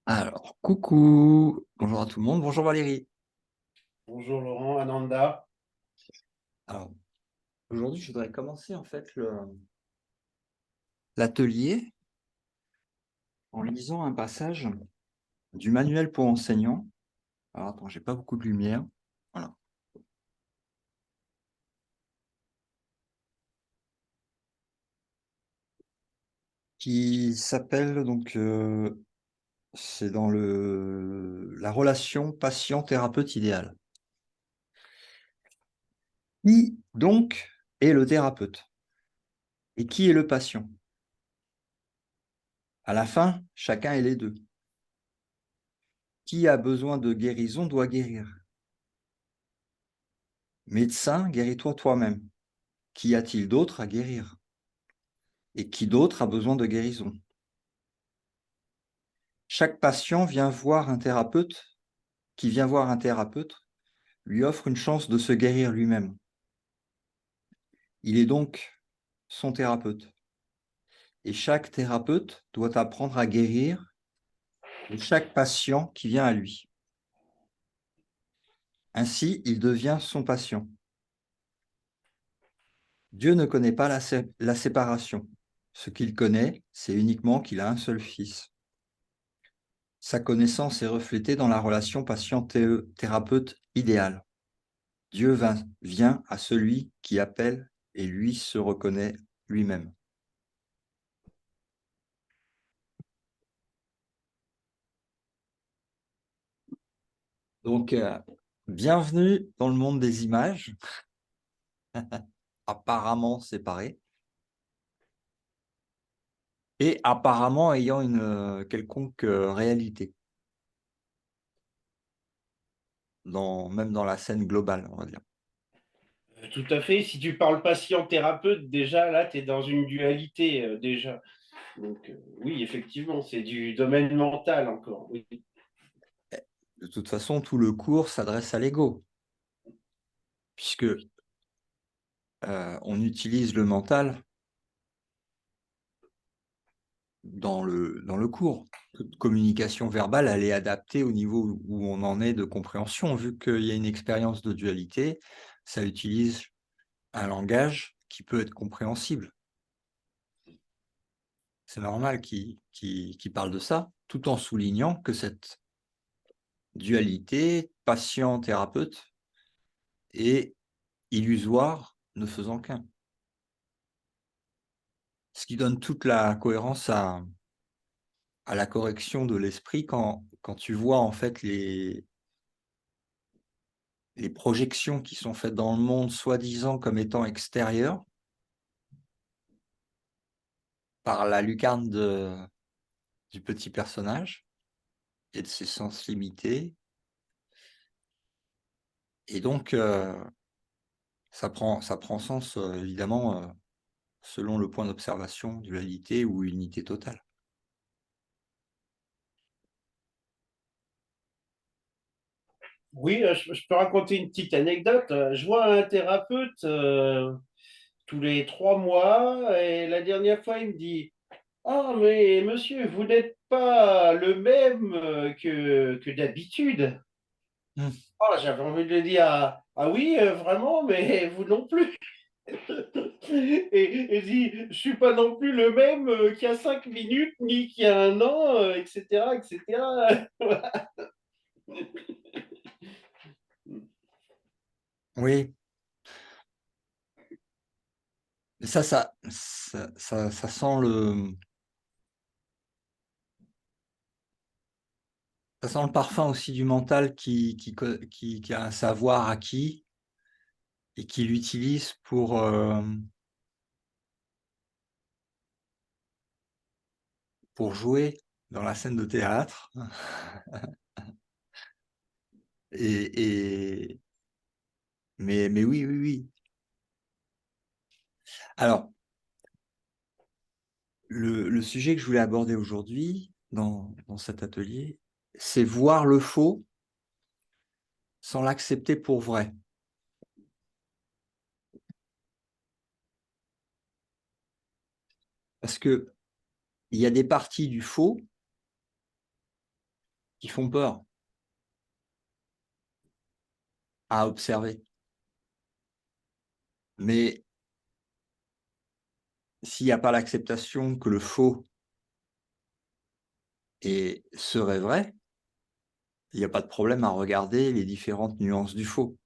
Alors, coucou, bonjour à tout le monde, bonjour Valérie. Bonjour Laurent, Ananda. Alors, aujourd'hui, je voudrais commencer en fait l'atelier en lisant un passage du manuel pour enseignants. Alors, attends, j'ai pas beaucoup de lumière. Voilà. Qui s'appelle donc, c'est dans la relation patient-thérapeute idéale. Qui donc est le thérapeute? Et qui est le patient? À la fin, chacun est les deux. Qui a besoin de guérison doit guérir. Médecin, guéris-toi toi-même. Qu'y a-t-il d'autre à guérir? Et qui d'autre a besoin de guérison? Chaque patient vient voir un thérapeute, qui vient voir un thérapeute, lui offre une chance de se guérir lui-même. Il est donc son thérapeute. Et chaque thérapeute doit apprendre à guérir de chaque patient qui vient à lui. Ainsi, il devient son patient. Dieu ne connaît pas la séparation. Ce qu'il connaît, c'est uniquement qu'il a un seul fils. Sa connaissance est reflétée dans la relation patient-thérapeute idéale. Dieu vient à celui qui appelle et lui se reconnaît lui-même. Donc, bienvenue dans le monde des images, apparemment séparées, et apparemment ayant une quelconque réalité, même dans la scène globale, on va dire. Tout à fait. Si tu parles patient-thérapeute, déjà là, tu es dans une dualité déjà. Donc oui, effectivement, c'est du domaine mental encore. Oui. De toute façon, tout le cours s'adresse à l'ego, puisque on utilise le mental dans le cours. Toute communication verbale, elle est adaptée au niveau où on en est de compréhension. Vu qu'il y a une expérience de dualité, ça utilise un langage qui peut être compréhensible. C'est normal qu'il parle de ça, tout en soulignant que cette dualité patient-thérapeute est illusoire, ne faisant qu'un. Ce qui donne toute la cohérence à la correction de l'esprit quand tu vois en fait les projections qui sont faites dans le monde, soi-disant comme étant extérieures, par la lucarne du petit personnage et de ses sens limités. Et donc, ça prend sens, évidemment, selon le point d'observation, dualité ou unité totale. Oui, je peux raconter une petite anecdote. Je vois un thérapeute tous les 3 mois et la dernière fois, il me dit, ah, mais monsieur, vous n'êtes pas le même que d'habitude. Mmh. Ah, j'avais envie de lui dire, ah, ah oui, vraiment, mais vous non plus. Et dit, je suis pas non plus le même qu'il y a 5 minutes, ni qu'il y a un an, etc., etc. Oui, mais ça sent le parfum aussi du mental qui a un savoir acquis et qui l'utilise pour jouer dans la scène de théâtre. Et mais oui, oui, oui. Alors, le sujet que je voulais aborder aujourd'hui dans cet atelier, c'est voir le faux sans l'accepter pour vrai. Parce qu'il y a des parties du faux qui font peur à observer. Mais s'il n'y a pas l'acceptation que le faux serait vrai, il n'y a pas de problème à regarder les différentes nuances du faux.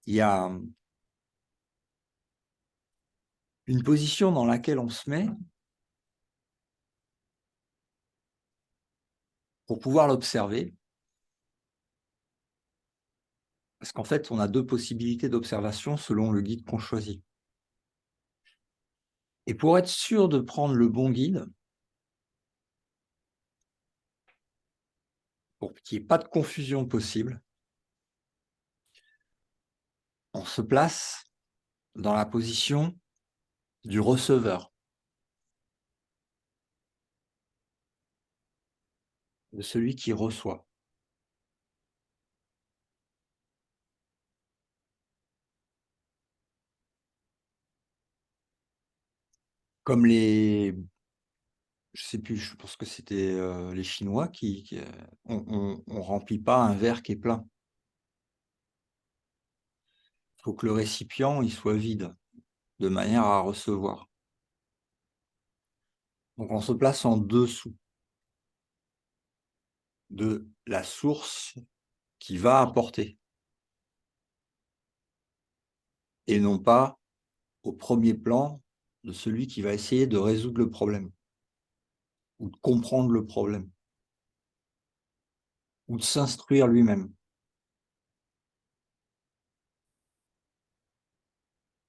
Il y a une position dans laquelle on se met pour pouvoir l'observer, parce qu'en fait, on a 2 possibilités d'observation selon le guide qu'on choisit. Et pour être sûr de prendre le bon guide, pour qu'il n'y ait pas de confusion possible, on se place dans la position du receveur, de celui qui reçoit. Comme je sais plus, je pense que c'était, les Chinois on remplit pas un verre qui est plein. Il faut que le récipient, il soit vide, de manière à recevoir. Donc on se place en dessous de la source qui va apporter et non pas au premier plan de celui qui va essayer de résoudre le problème ou de comprendre le problème ou de s'instruire lui-même.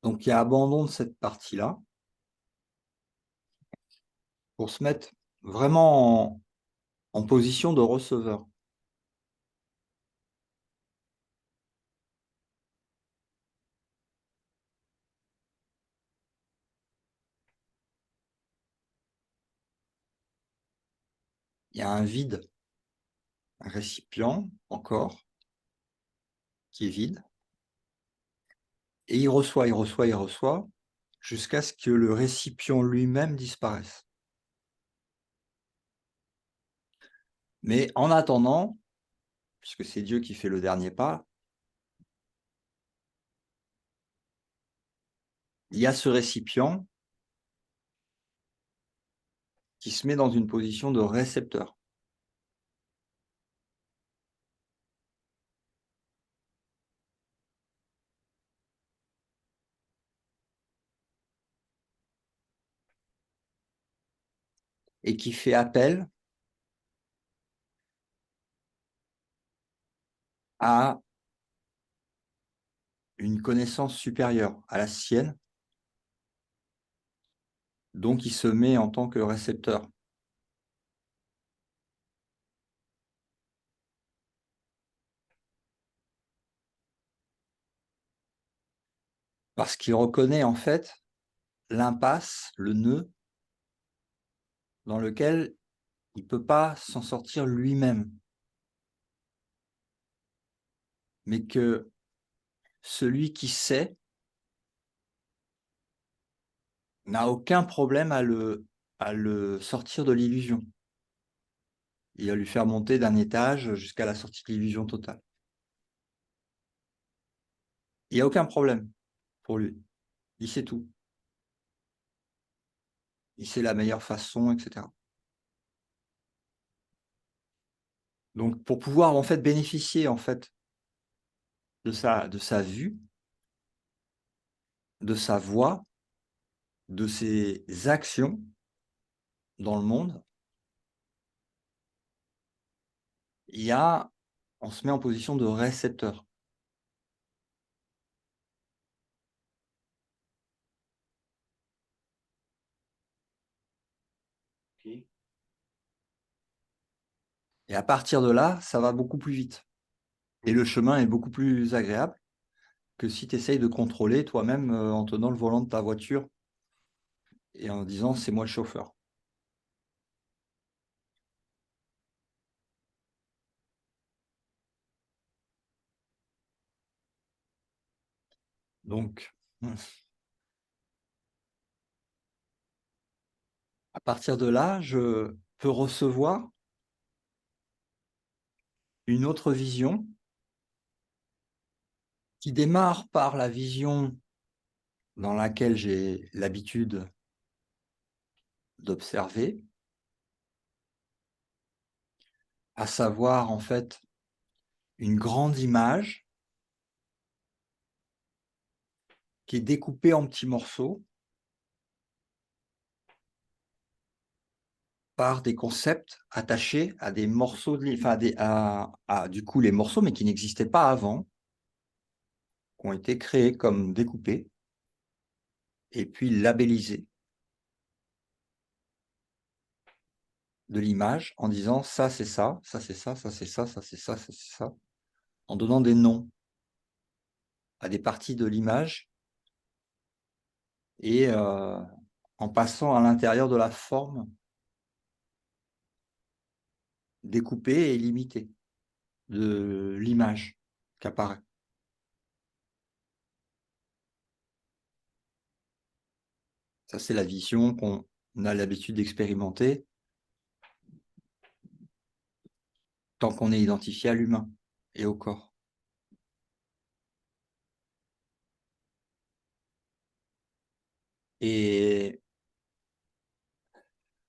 Donc il y a abandon de cette partie-là pour se mettre vraiment en position de receveur. Il y a un vide, un récipient encore, qui est vide, et il reçoit, il reçoit, il reçoit, jusqu'à ce que le récipient lui-même disparaisse. Mais en attendant, puisque c'est Dieu qui fait le dernier pas, il y a ce récipient qui se met dans une position de récepteur. Et qui fait appel à une connaissance supérieure à la sienne, donc il se met en tant que récepteur. Parce qu'il reconnaît en fait l'impasse, le nœud, dans lequel il ne peut pas s'en sortir lui-même. Mais que celui qui sait n'a aucun problème à le sortir de l'illusion. Il va lui faire monter d'un étage jusqu'à la sortie de l'illusion totale. Il n'y a aucun problème pour lui. Il sait tout. Il sait la meilleure façon, etc. Donc, pour pouvoir en fait bénéficier en fait de sa vue, de sa voix, de ses actions dans le monde, on se met en position de récepteur. Ok. Et à partir de là, ça va beaucoup plus vite. Et le chemin est beaucoup plus agréable que si tu essayes de contrôler toi-même en tenant le volant de ta voiture et en disant c'est moi le chauffeur. Donc, À partir de là, je peux recevoir une autre vision qui démarre par la vision dans laquelle j'ai l'habitude d'observer, à savoir en fait une grande image qui est découpée en petits morceaux par des concepts attachés à des morceaux enfin du coup les morceaux, mais qui n'existaient pas avant, qui ont été créés comme découpés et puis labellisés de l'image en disant ça c'est ça, ça c'est ça, ça c'est ça, ça c'est ça, ça c'est ça, en donnant des noms à des parties de l'image et en passant à l'intérieur de la forme découpée et limitée de l'image qui apparaît. Ça, c'est la vision qu'on a l'habitude d'expérimenter tant qu'on est identifié à l'humain et au corps. Et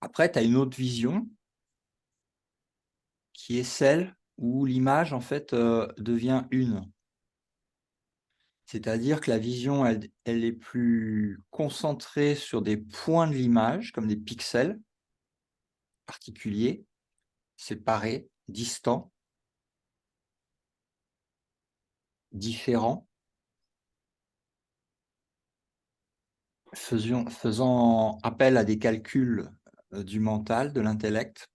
après, tu as une autre vision qui est celle où l'image, en fait, devient une. C'est-à-dire que la vision, elle est plus concentrée sur des points de l'image, comme des pixels particuliers, séparés, distants, différents, faisant appel à des calculs du mental, de l'intellect,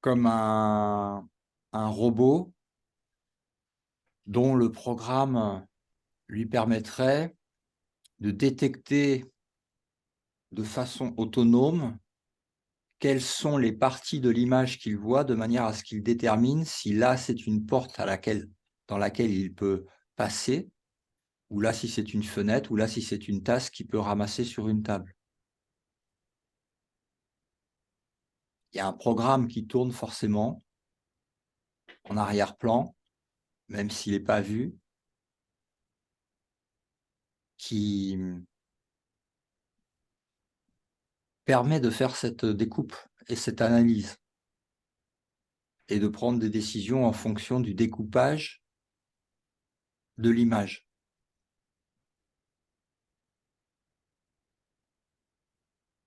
comme un robot dont le programme lui permettrait de détecter de façon autonome quelles sont les parties de l'image qu'il voit de manière à ce qu'il détermine si là c'est une porte dans laquelle il peut passer, ou là si c'est une fenêtre, ou là si c'est une tasse qu'il peut ramasser sur une table. Il y a un programme qui tourne forcément en arrière-plan, même s'il n'est pas vu, qui permet de faire cette découpe et cette analyse et de prendre des décisions en fonction du découpage de l'image.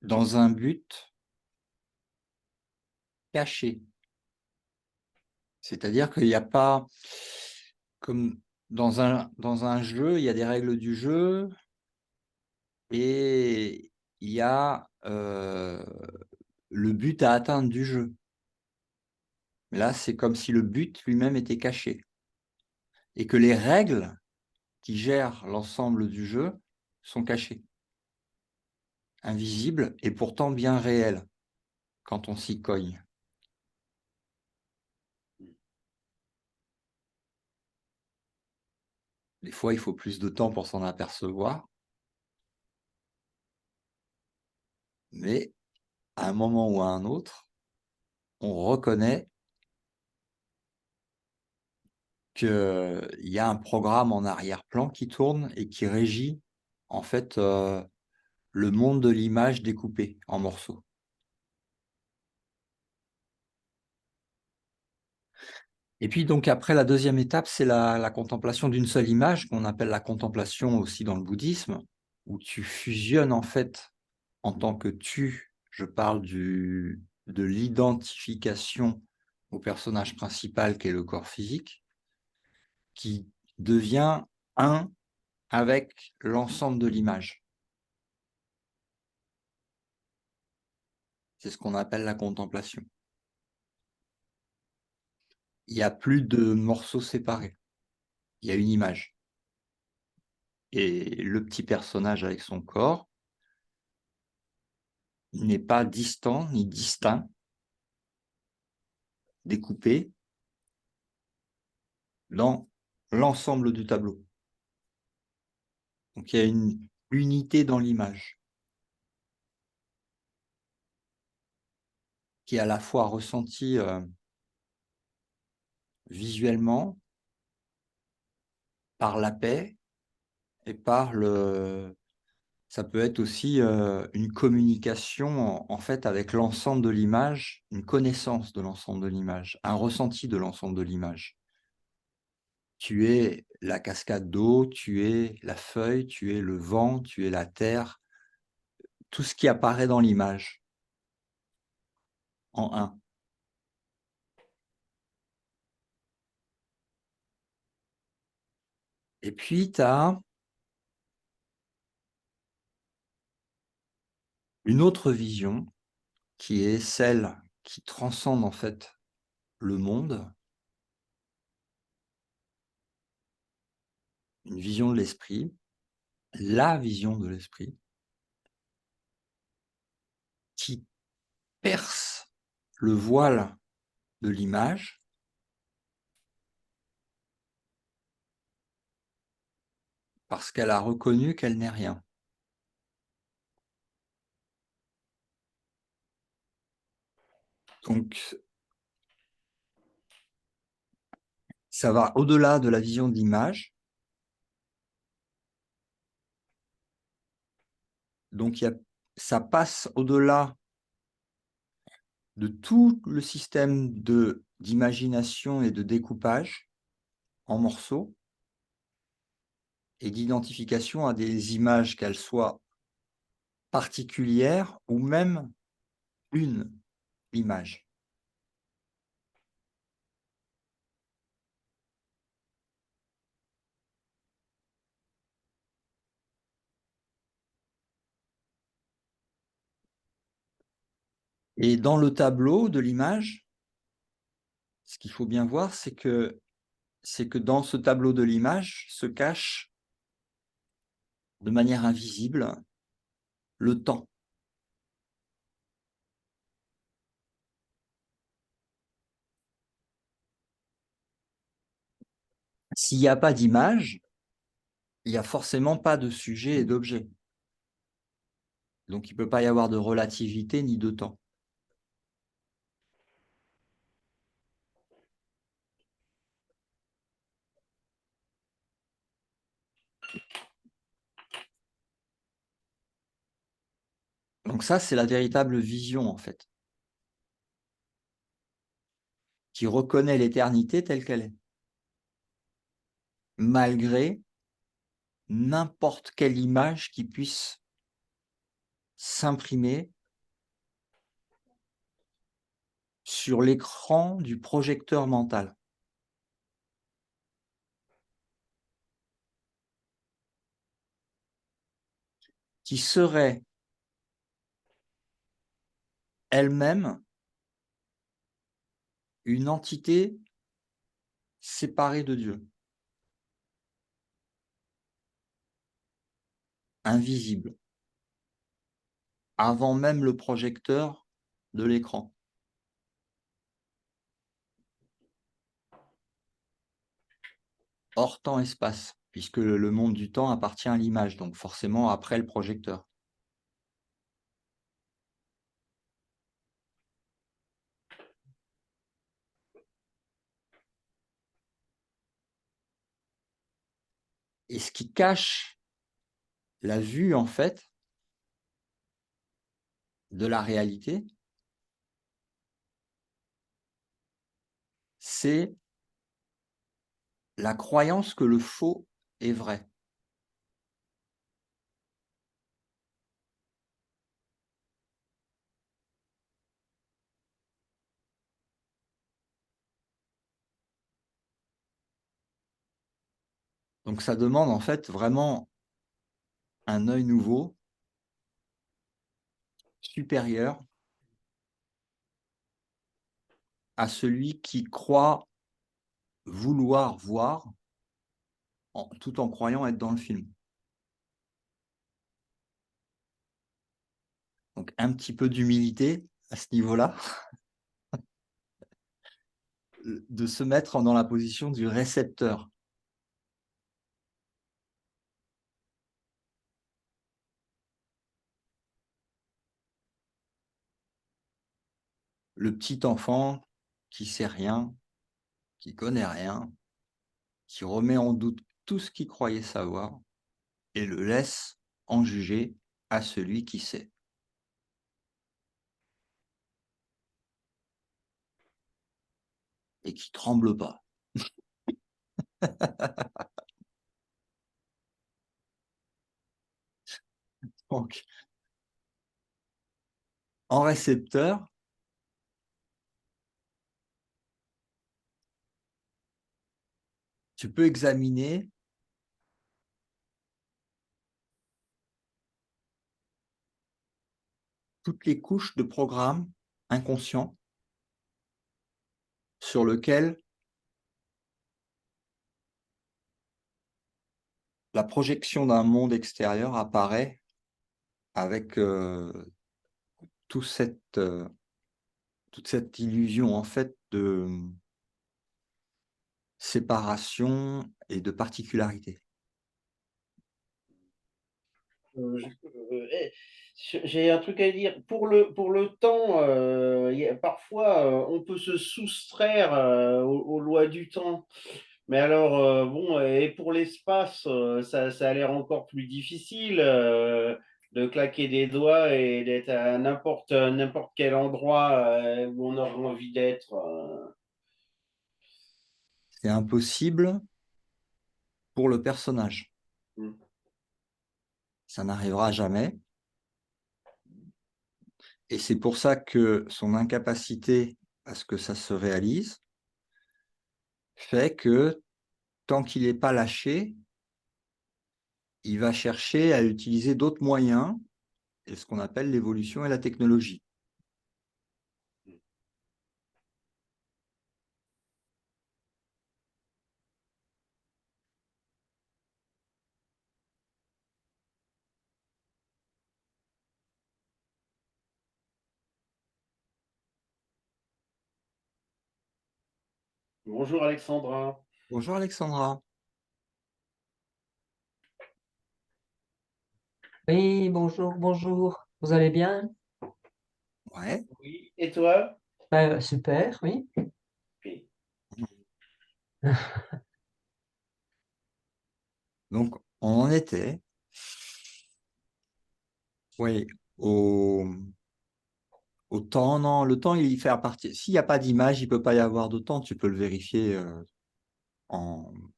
Dans un but caché. C'est-à-dire qu'il n'y a pas, comme dans un jeu, il y a des règles du jeu et il y a le but à atteindre du jeu. Là, c'est comme si le but lui-même était caché et que les règles qui gèrent l'ensemble du jeu sont cachées, invisibles et pourtant bien réelles quand on s'y cogne. Des fois, il faut plus de temps pour s'en apercevoir, mais à un moment ou à un autre, on reconnaît qu'il y a un programme en arrière-plan qui tourne et qui régit en fait le monde de l'image découpée en morceaux. Et puis donc après, la deuxième étape, c'est la contemplation d'une seule image, qu'on appelle la contemplation aussi dans le bouddhisme, où tu fusionnes en fait en tant que tu, je parle de l'identification au personnage principal qui est le corps physique, qui devient un avec l'ensemble de l'image. C'est ce qu'on appelle la contemplation. Il n'y a plus de morceaux séparés. Il y a une image. Et le petit personnage avec son corps n'est pas distant ni distinct, découpé dans l'ensemble du tableau. Donc il y a une unité dans l'image. qui est à la fois ressenti visuellement par la paix et par le... Ça peut être aussi une communication en fait avec l'ensemble de l'image, une connaissance de l'ensemble de l'image, un ressenti de l'ensemble de l'image. Tu es la cascade d'eau, tu es la feuille, tu es le vent, tu es la terre, tout ce qui apparaît dans l'image en un. Et puis, tu as une autre vision qui est celle qui transcende en fait le monde, une vision de l'esprit, la vision de l'esprit, qui perce le voile de l'image parce qu'elle a reconnu qu'elle n'est rien. Donc, ça va au-delà de la vision de l'image. Donc, ça passe au-delà de tout le système d'imagination et de découpage en morceaux et d'identification à des images, qu'elles soient particulières ou même une image. Et dans le tableau de l'image, ce qu'il faut bien voir, c'est que dans ce tableau de l'image se cache de manière invisible le temps. S'il n'y a pas d'image, il n'y a forcément pas de sujet et d'objet. Donc il ne peut pas y avoir de relativité ni de temps. Donc ça, c'est la véritable vision, en fait, qui reconnaît l'éternité telle qu'elle est, malgré n'importe quelle image qui puisse s'imprimer sur l'écran du projecteur mental. Qui serait elle-même une entité séparée de Dieu, invisible, avant même le projecteur de l'écran. Hors temps-espace, puisque le monde du temps appartient à l'image, donc forcément après le projecteur. Et ce qui cache la vue, en fait, de la réalité, c'est la croyance que le faux est vrai. Donc ça demande en fait vraiment un œil nouveau, supérieur à celui qui croit vouloir voir tout en croyant être dans le film. Donc un petit peu d'humilité à ce niveau-là, de se mettre dans la position du récepteur. le petit enfant qui sait rien, qui connaît rien, qui remet en doute tout ce qu'il croyait savoir et le laisse en juger à celui qui sait. Et qui tremble pas. Donc, en récepteur, tu peux examiner toutes les couches de programme inconscient sur lequel la projection d'un monde extérieur apparaît avec toute cette illusion en fait de séparation et de particularité. J'ai un truc à dire. Pour le temps, parfois, on peut se soustraire aux lois du temps. Mais alors, bon, et pour l'espace, ça a l'air encore plus difficile de claquer des doigts et d'être à n'importe quel endroit où on aurait envie d'être. C'est impossible pour le personnage. Hmm. Ça n'arrivera jamais. Et c'est pour ça que son incapacité à ce que ça se réalise fait que tant qu'il n'est pas lâché, il va chercher à utiliser d'autres moyens, et ce qu'on appelle l'évolution et la technologie. Bonjour Alexandra. Bonjour Alexandra. Oui, bonjour, bonjour. Vous allez bien? Ouais. Oui, et toi? Super, oui. Oui. Donc, on en était, oui, au temps. Non, le temps, il y fait partie. S'il n'y a pas d'image, il ne peut pas y avoir de temps. Tu peux le vérifier.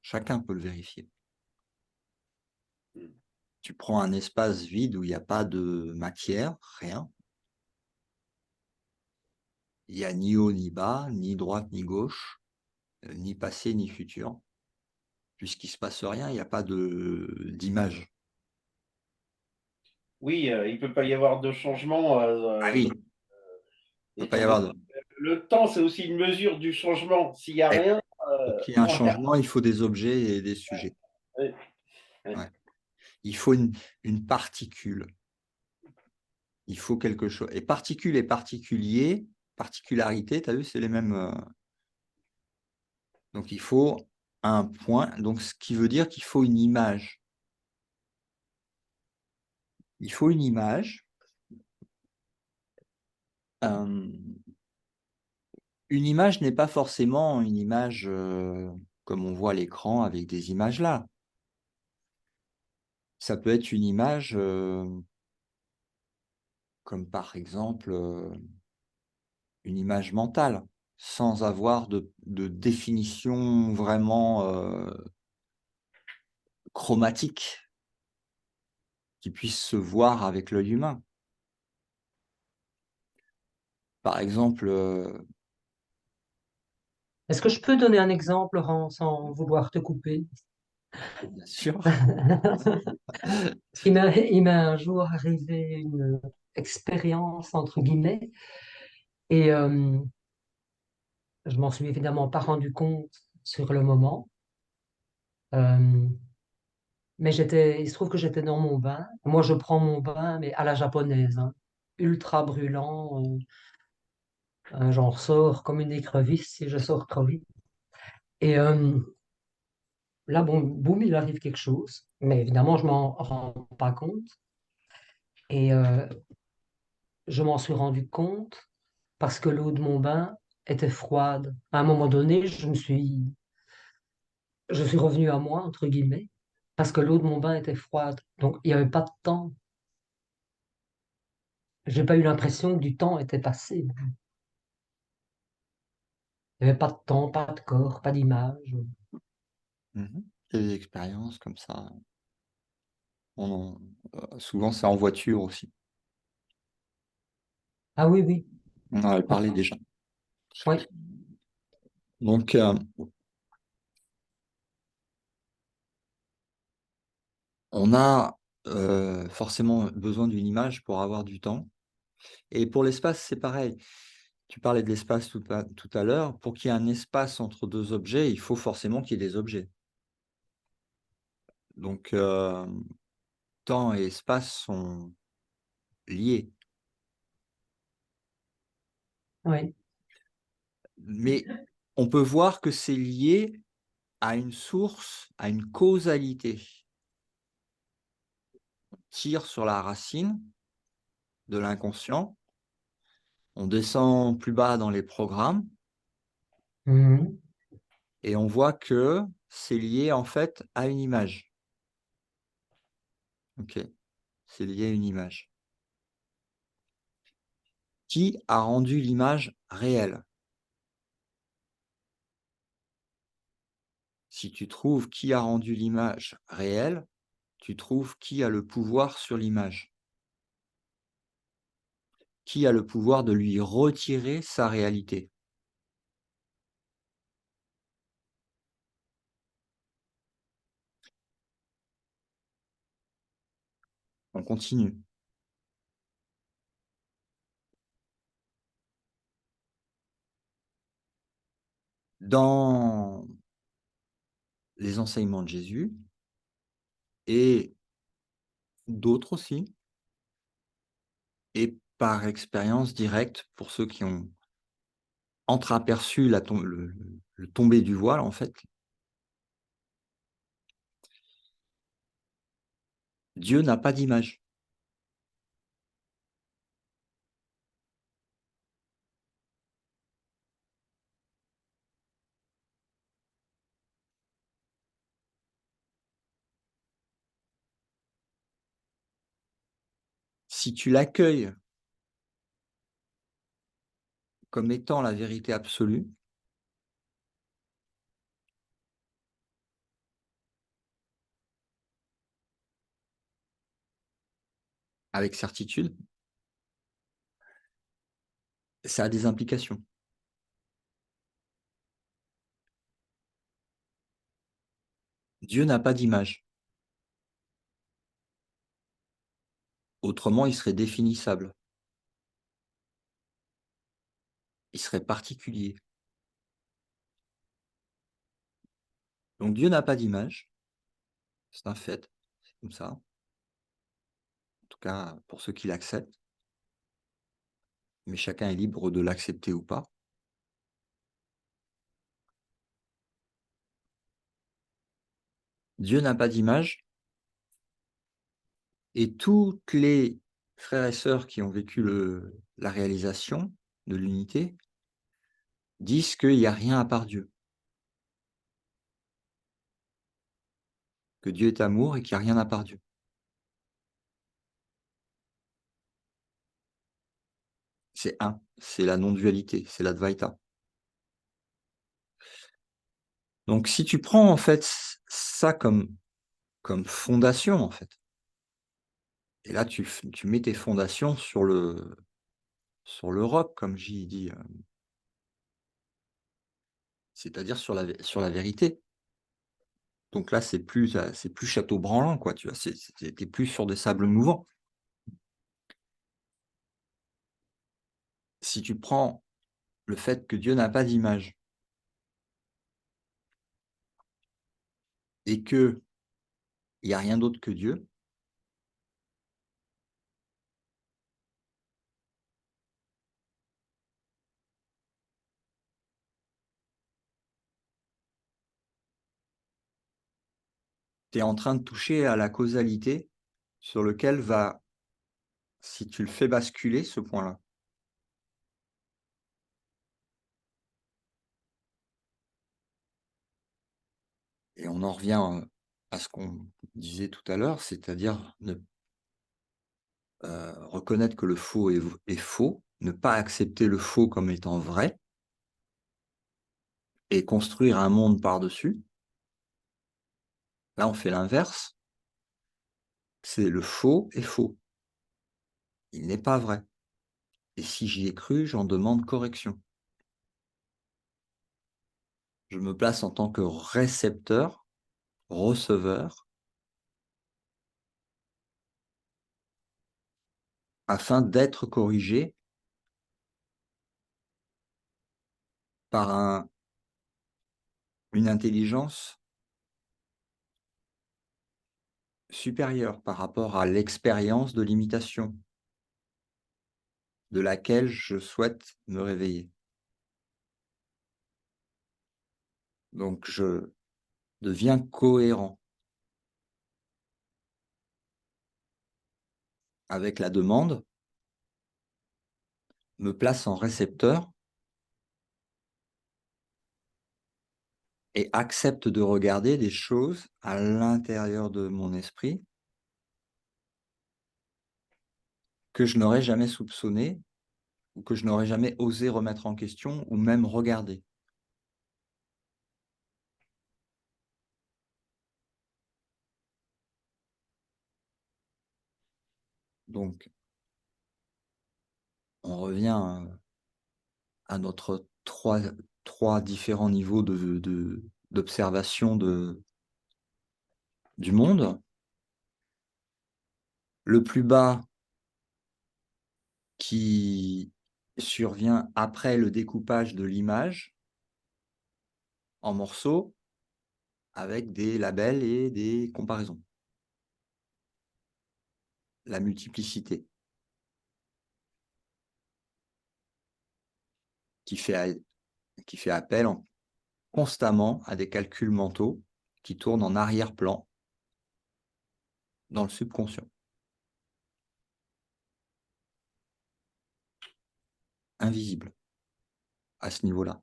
Chacun peut le vérifier. Hmm. Tu prends un espace vide où il n'y a pas de matière, rien. Il n'y a ni haut ni bas, ni droite ni gauche, ni passé ni futur. Puisqu'il ne se passe rien, il n'y a pas d'image. Oui, il peut pas y avoir de changement. Ah oui, il ne peut pas y Étant donné avoir que le temps, c'est aussi une mesure du changement. S'il n'y a Eh, rien, pour qu'il y ait un rien. changement, il faut des objets et des sujets. Oui, oui. Ouais. Il faut une particule. Il faut quelque chose. Et particule et particulier, particularité, tu as vu, c'est les mêmes. Donc il faut un point. Donc ce qui veut dire qu'il faut une image. Il faut une image. Euh, une image n'est pas forcément une image comme on voit à l'écran avec des images là. Ça peut être une image comme par exemple une image mentale, sans avoir de définition vraiment chromatique qui puisse se voir avec l'œil humain. Par exemple, Est-ce que je peux donner un exemple, Laurent, sans vouloir te couper? bien sûr, Il m'est un jour arrivé une expérience, entre guillemets, et je m'en suis évidemment pas rendu compte sur le moment. Euh, mais il se trouve que j'étais dans mon bain. Moi, je prends mon bain, mais à la japonaise, hein, ultra brûlant. J'en ressors comme une écrevisse si je sors trop vite. Et là, bon, boum, il arrive quelque chose. Mais évidemment, je m'en rends pas compte. Et je m'en suis rendu compte parce que l'eau de mon bain était froide. À un moment donné, je suis revenu à moi, entre guillemets, parce que l'eau de mon bain était froide. Donc, il n'y avait pas de temps. J'ai pas eu l'impression que du temps était passé. Il n'y avait pas de temps, pas de corps, pas d'image. Il y a des expériences comme ça. Souvent, c'est en voiture aussi. Ah oui, oui, On en avait parlé déjà. oui, Donc, on a forcément besoin d'une image pour avoir du temps. Et pour l'espace, c'est pareil. Tu parlais de l'espace tout à l'heure. Pour qu'il y ait un espace entre deux objets, il faut forcément qu'il y ait des objets. Donc, temps et espace sont liés. oui. Mais on peut voir que c'est lié à une source, à une causalité. On tire sur la racine de l'inconscient, on descend plus bas dans les programmes Mhm. et on voit que c'est lié en fait à une image. Ok, c'est lié à une image. Qui a rendu l'image réelle? Si tu trouves qui a rendu l'image réelle, tu trouves qui a le pouvoir sur l'image. Qui a le pouvoir de lui retirer sa réalité? On continue. Dans les enseignements de Jésus et d'autres aussi, et par expérience directe pour ceux qui ont entreaperçu le tomber du voile, en fait, Dieu n'a pas d'image. Si tu l'accueilles comme étant la vérité absolue, avec certitude, ça a des implications. Dieu n'a pas d'image. Autrement, il serait définissable. Il serait particulier. Donc Dieu n'a pas d'image. C'est un fait. C'est comme ça. En tout cas, pour ceux qui l'acceptent. Mais chacun est libre de l'accepter ou pas. Dieu n'a pas d'image. Et toutes les frères et sœurs qui ont vécu la réalisation de l'unité disent qu'il n'y a rien à part Dieu. Que Dieu est amour et qu'il n'y a rien à part Dieu. C'est un, c'est la non-dualité, c'est l'Advaita. Donc si tu prends en fait ça comme fondation en fait, et là tu mets tes fondations sur le roc, comme j'ai dit, c'est-à-dire sur la vérité. Donc là, c'est plus château branlant, quoi, tu vois, t'es plus sur des sables mouvants. Si tu prends le fait que Dieu n'a pas d'image et que il n'y a rien d'autre que Dieu, tu es en train de toucher à la causalité sur lequel va, si tu le fais basculer, ce point-là, Et on en revient à ce qu'on disait tout à l'heure, c'est-à-dire reconnaître que le faux est faux, ne pas accepter le faux comme étant vrai et construire un monde par-dessus. Là, on fait l'inverse. C'est le faux est faux. Il n'est pas vrai. Et si j'y ai cru, j'en demande correction. Je me place en tant que récepteur, receveur, afin d'être corrigé par une intelligence supérieure par rapport à l'expérience de l'imitation de laquelle je souhaite me réveiller. Donc, je deviens cohérent avec la demande, me place en récepteur et accepte de regarder des choses à l'intérieur de mon esprit que je n'aurais jamais soupçonné ou que je n'aurais jamais osé remettre en question ou même regarder. Donc, on revient à notre trois différents niveaux d'observation du monde. Le plus bas qui survient après le découpage de l'image en morceaux avec des labels et des comparaisons. La multiplicité qui fait appel constamment à des calculs mentaux qui tournent en arrière-plan dans le subconscient. Invisible à ce niveau-là.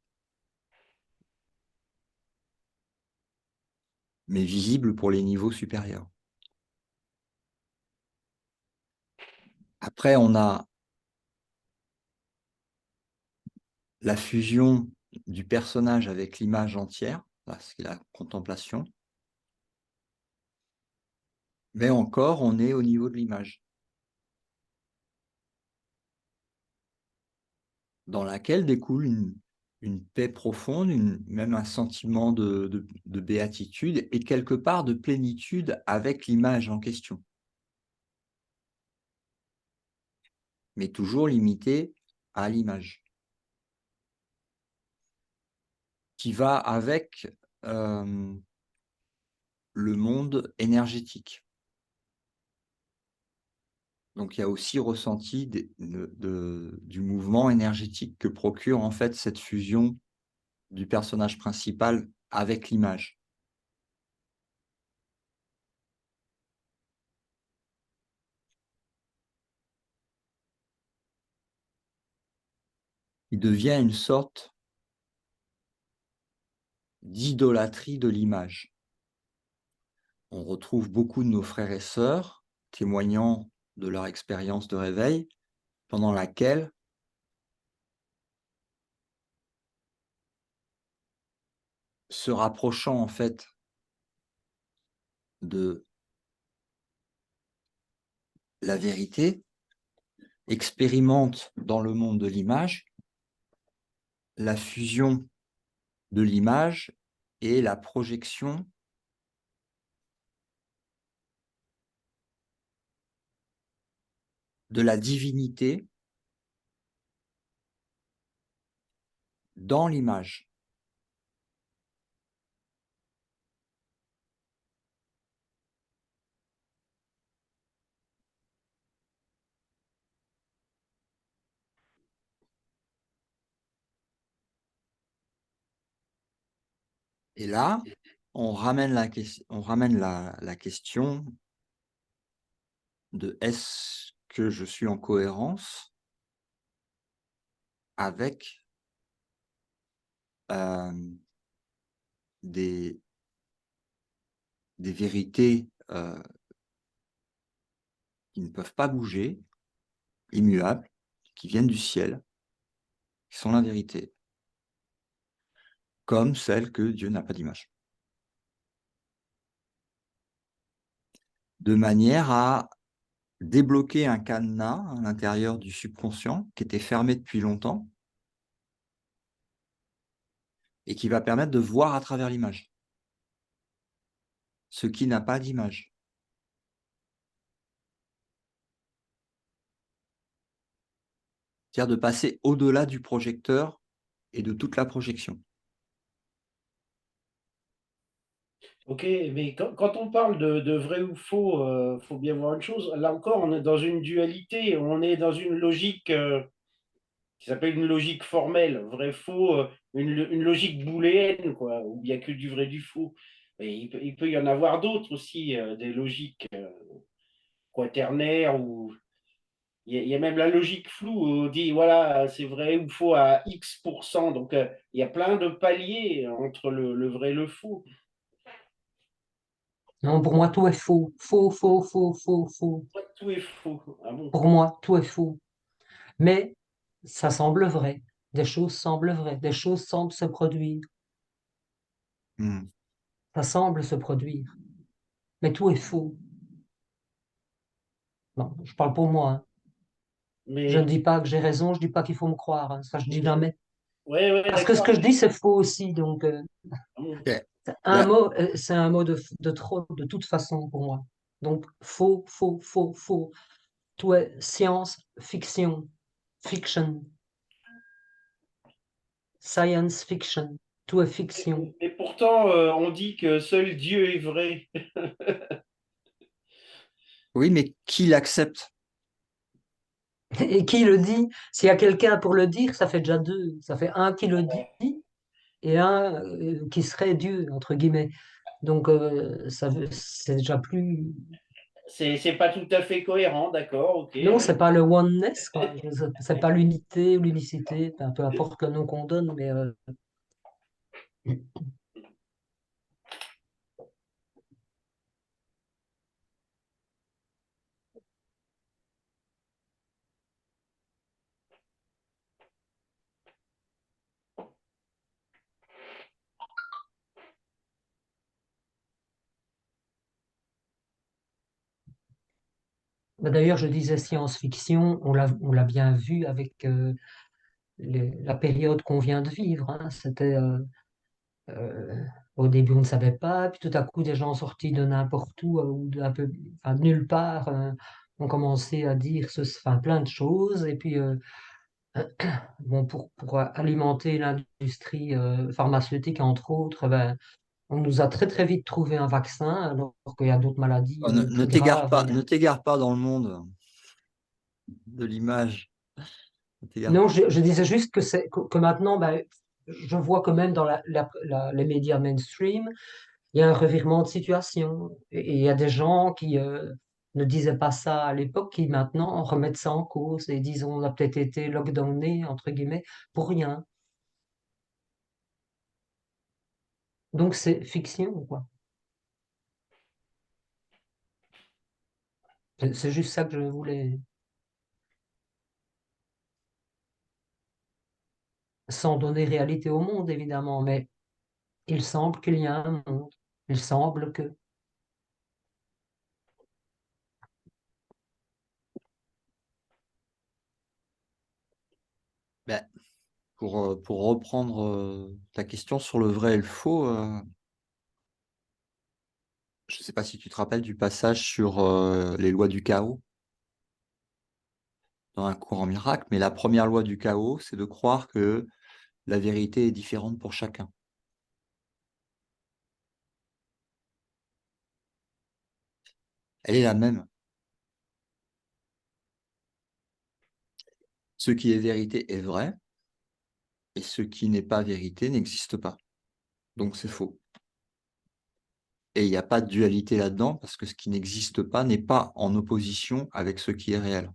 Mais visible pour les niveaux supérieurs. Après, on a la fusion du personnage avec l'image entière, c'est la contemplation. Mais encore, on est au niveau de l'image, dans laquelle découle une paix profonde, même un sentiment de béatitude et quelque part de plénitude avec l'image en question. Mais toujours limité à l'image, qui va avec le monde énergétique. Donc, il y a aussi ressenti du mouvement énergétique que procure en fait cette fusion du personnage principal avec l'image. Il devient une sorte d'idolâtrie de l'image. On retrouve beaucoup de nos frères et sœurs témoignant de leur expérience de réveil, pendant laquelle se rapprochant en fait de la vérité, expérimentent dans le monde de l'image la fusion de l'image et la projection de la divinité dans l'image. Et là, on ramène la question de est-ce que je suis en cohérence avec des des vérités qui ne peuvent pas bouger, immuables, qui viennent du ciel, qui sont la vérité, comme celle que Dieu n'a pas d'image. De manière à débloquer un cadenas à l'intérieur du subconscient qui était fermé depuis longtemps et qui va permettre de voir à travers l'image, ce qui n'a pas d'image. C'est-à-dire de passer au-delà du projecteur et de toute la projection. Ok, mais quand on parle de vrai ou faux, faut bien voir une chose. Là encore, on est dans une dualité, on est dans une logique qui s'appelle une logique formelle, vrai-faux, une logique booléenne, quoi, où il n'y a que du vrai du faux. Et il peut y en avoir d'autres aussi, des logiques quaternaires, ou il y a même la logique floue, où on dit, voilà, c'est vrai ou faux à X%. Donc, il y a plein de paliers entre le vrai et le faux. Non, pour moi, tout est faux. Faux, faux, faux, faux, faux. Tout est faux. Ah bon? Pour moi, tout est faux. Mais ça semble vrai. Des choses semblent vraies. Des choses semblent se produire. Hmm. Ça semble se produire. Mais tout est faux. Bon, je parle pour moi, hein. Je ne Mais, dis pas que j'ai raison, je ne dis pas qu'il faut me croire, hein. Ça, je dis jamais. ouais, ouais, Parce que ce d'accord. que je dis, c'est faux aussi. Donc, Ah bon. Ok. un Là, mot, c'est un mot de trop, de toute façon pour moi. Donc, faux, faux, faux, faux. Tout est science, fiction, fiction, science fiction. Tout est fiction. Et pourtant, on dit que seul Dieu est vrai. oui, mais qui l'accepte? Et qui le dit? S'il y a quelqu'un pour le dire, ça fait déjà deux. Ça fait un qui le dit et un qui serait Dieu, entre guillemets. Donc, c'est déjà plus. C'est pas tout à fait cohérent, d'accord, ok, Non, ouais. c'est pas le oneness, quoi. C'est pas l'unité ou l'unicité, enfin, peu importe le nom qu'on donne, mais d'ailleurs, je disais science-fiction, on l'a bien vu avec la période qu'on vient de vivre, hein. C'était euh, au début, on ne savait pas, puis tout à coup, des gens sortis de n'importe où ou de, un peu, enfin, de nulle part ont commencé à dire enfin, plein de choses. Et puis, bon, pour alimenter l'industrie pharmaceutique, entre autres, ben, on nous a très très vite trouvé un vaccin, alors qu'il y a d'autres maladies Oh, ne ne plus t'égare graves, pas, hein. ne t'égare pas dans le monde de l'image. Ne t'égare Non, pas. je disais juste que maintenant, ben, je vois que même dans les médias mainstream, il y a un revirement de situation. Et il y a des gens qui ne disaient pas ça à l'époque, qui maintenant remettent ça en cause et disent on a peut-être été lockdowné, entre guillemets, pour rien. Donc c'est fiction, quoi. C'est juste ça que je voulais, sans donner réalité au monde, évidemment, mais il semble qu'il y a un monde. Il semble que. Ben, pour reprendre ta question sur le vrai et le faux, je ne sais pas si tu te rappelles du passage sur les lois du chaos dans un cours en miracle, mais la première loi du chaos, c'est de croire que la vérité est différente pour chacun. Elle est la même. Ce qui est vérité est vrai, et ce qui n'est pas vérité n'existe pas. Donc c'est faux. Et il n'y a pas de dualité là-dedans, parce que ce qui n'existe pas n'est pas en opposition avec ce qui est réel.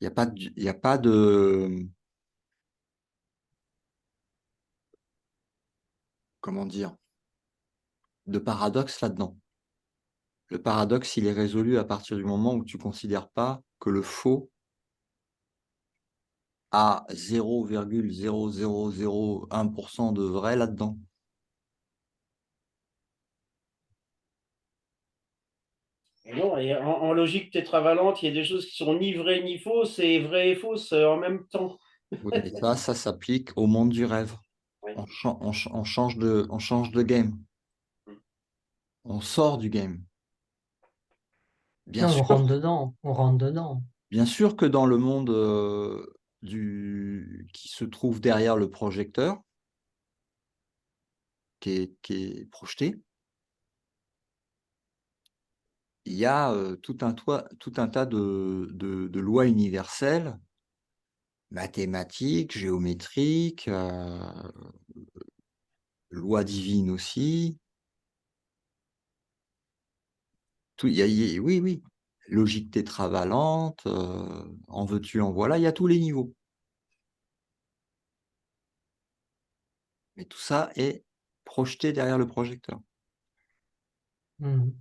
Il y a pas de comment dire, de paradoxe là-dedans. Le paradoxe, il est résolu à partir du moment où tu ne considères pas que le faux a 0,0001% de vrai là-dedans. Et non, et en logique tétravalente, il y a des choses qui sont ni vraies ni fausses et vraies et fausses en même temps. Oui, mais ça s'applique au monde du rêve. Oui. On change de game. On sort du game. Bien Non, sûr, on rentre dedans. bien sûr que dans le monde qui se trouve derrière le projecteur, qui est projeté, il y a tout un tas de lois universelles, mathématiques, géométriques, lois divines aussi. Tout, oui, oui, logique tétravalente, en veux-tu, en voilà, il y a tous les niveaux. Mais tout ça est projeté derrière le projecteur. Mhm.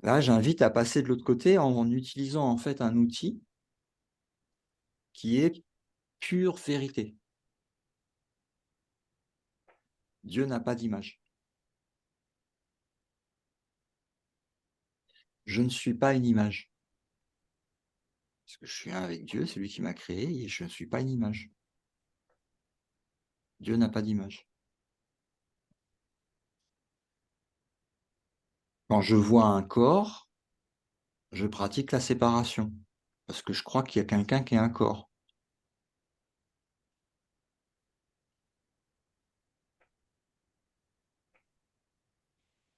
Là, j'invite à passer de l'autre côté en utilisant en fait un outil qui est pure vérité. Dieu n'a pas d'image. Je ne suis pas une image. Parce que je suis un avec Dieu, c'est lui qui m'a créé, et je ne suis pas une image. Dieu n'a pas d'image. Quand je vois un corps, je pratique la séparation. Parce que je crois qu'il y a quelqu'un qui est un corps.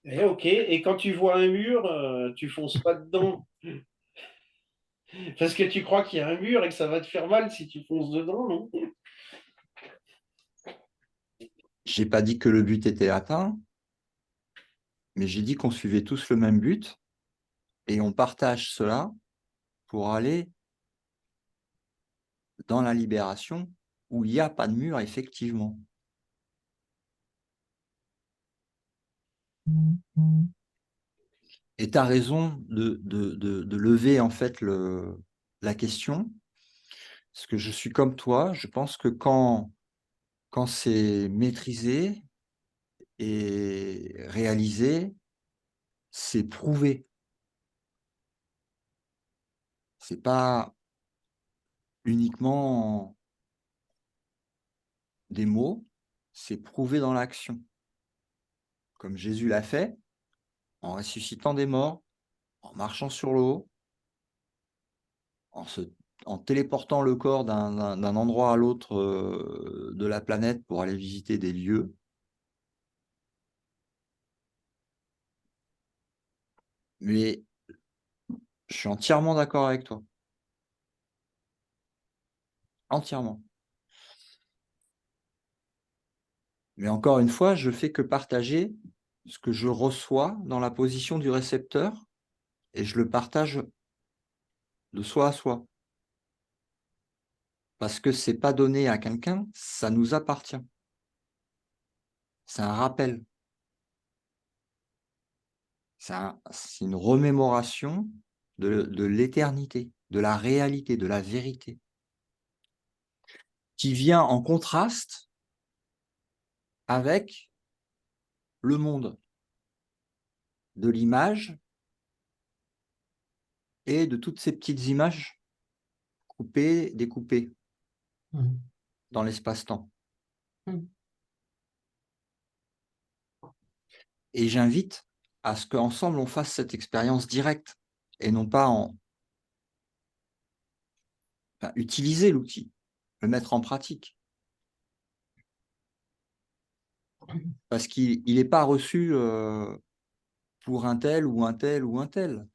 Et ok, et quand tu vois un mur, tu fonces pas dedans. Parce que tu crois qu'il y a un mur et que ça va te faire mal si tu fonces dedans, non? J'ai pas dit que le but était atteint, mais j'ai dit qu'on suivait tous le même but et on partage cela pour aller dans la libération où il n'y a pas de mur, effectivement. Et tu as raison de lever en fait la question, parce que je suis comme toi, je pense que quand c'est maîtrisé et réalisé, c'est prouvé. C'est pas uniquement des mots, c'est prouvé dans l'action. Comme Jésus l'a fait, en ressuscitant des morts, en marchant sur l'eau, en, se, en téléportant le corps d'un endroit à l'autre de la planète pour aller visiter des lieux. Mais je suis entièrement d'accord avec toi. Entièrement. Mais encore une fois, je fais que partager ce que je reçois dans la position du récepteur et je le partage de soi à soi. Parce que c'est pas donné à quelqu'un, ça nous appartient. C'est un rappel. C'est une remémoration de l'éternité, de la réalité, de la vérité, qui vient en contraste avec le monde de l'image et de toutes ces petites images coupées, découpées Mhm. dans l'espace-temps. Mhm. Et j'invite à ce qu'ensemble on fasse cette expérience directe et non pas utiliser l'outil, le mettre en pratique. Parce qu'il n'est pas reçu pour un tel ou un tel ou un tel.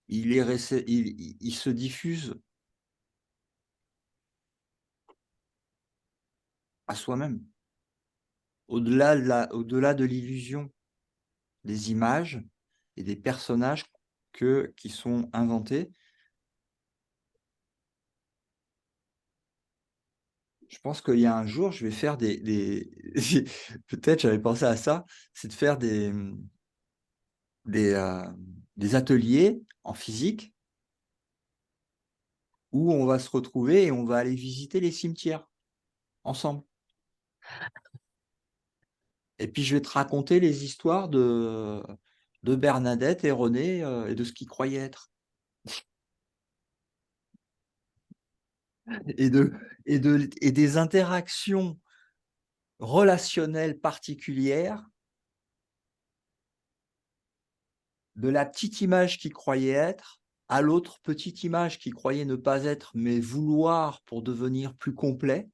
Il se diffuse à soi-même, au-delà de l'illusion des images et des personnages qui sont inventés. Je pense qu'il y a un jour, je vais faire peut-être j'avais pensé à ça, c'est de faire des ateliers en physique où on va se retrouver et on va aller visiter les cimetières ensemble. Et puis je vais te raconter les histoires de Bernadette et René et de ce qu'ils croyaient être. Et, et des interactions relationnelles particulières, de la petite image qu'ils croyaient être à l'autre petite image qu'ils croyaient ne pas être, mais vouloir pour devenir plus complet.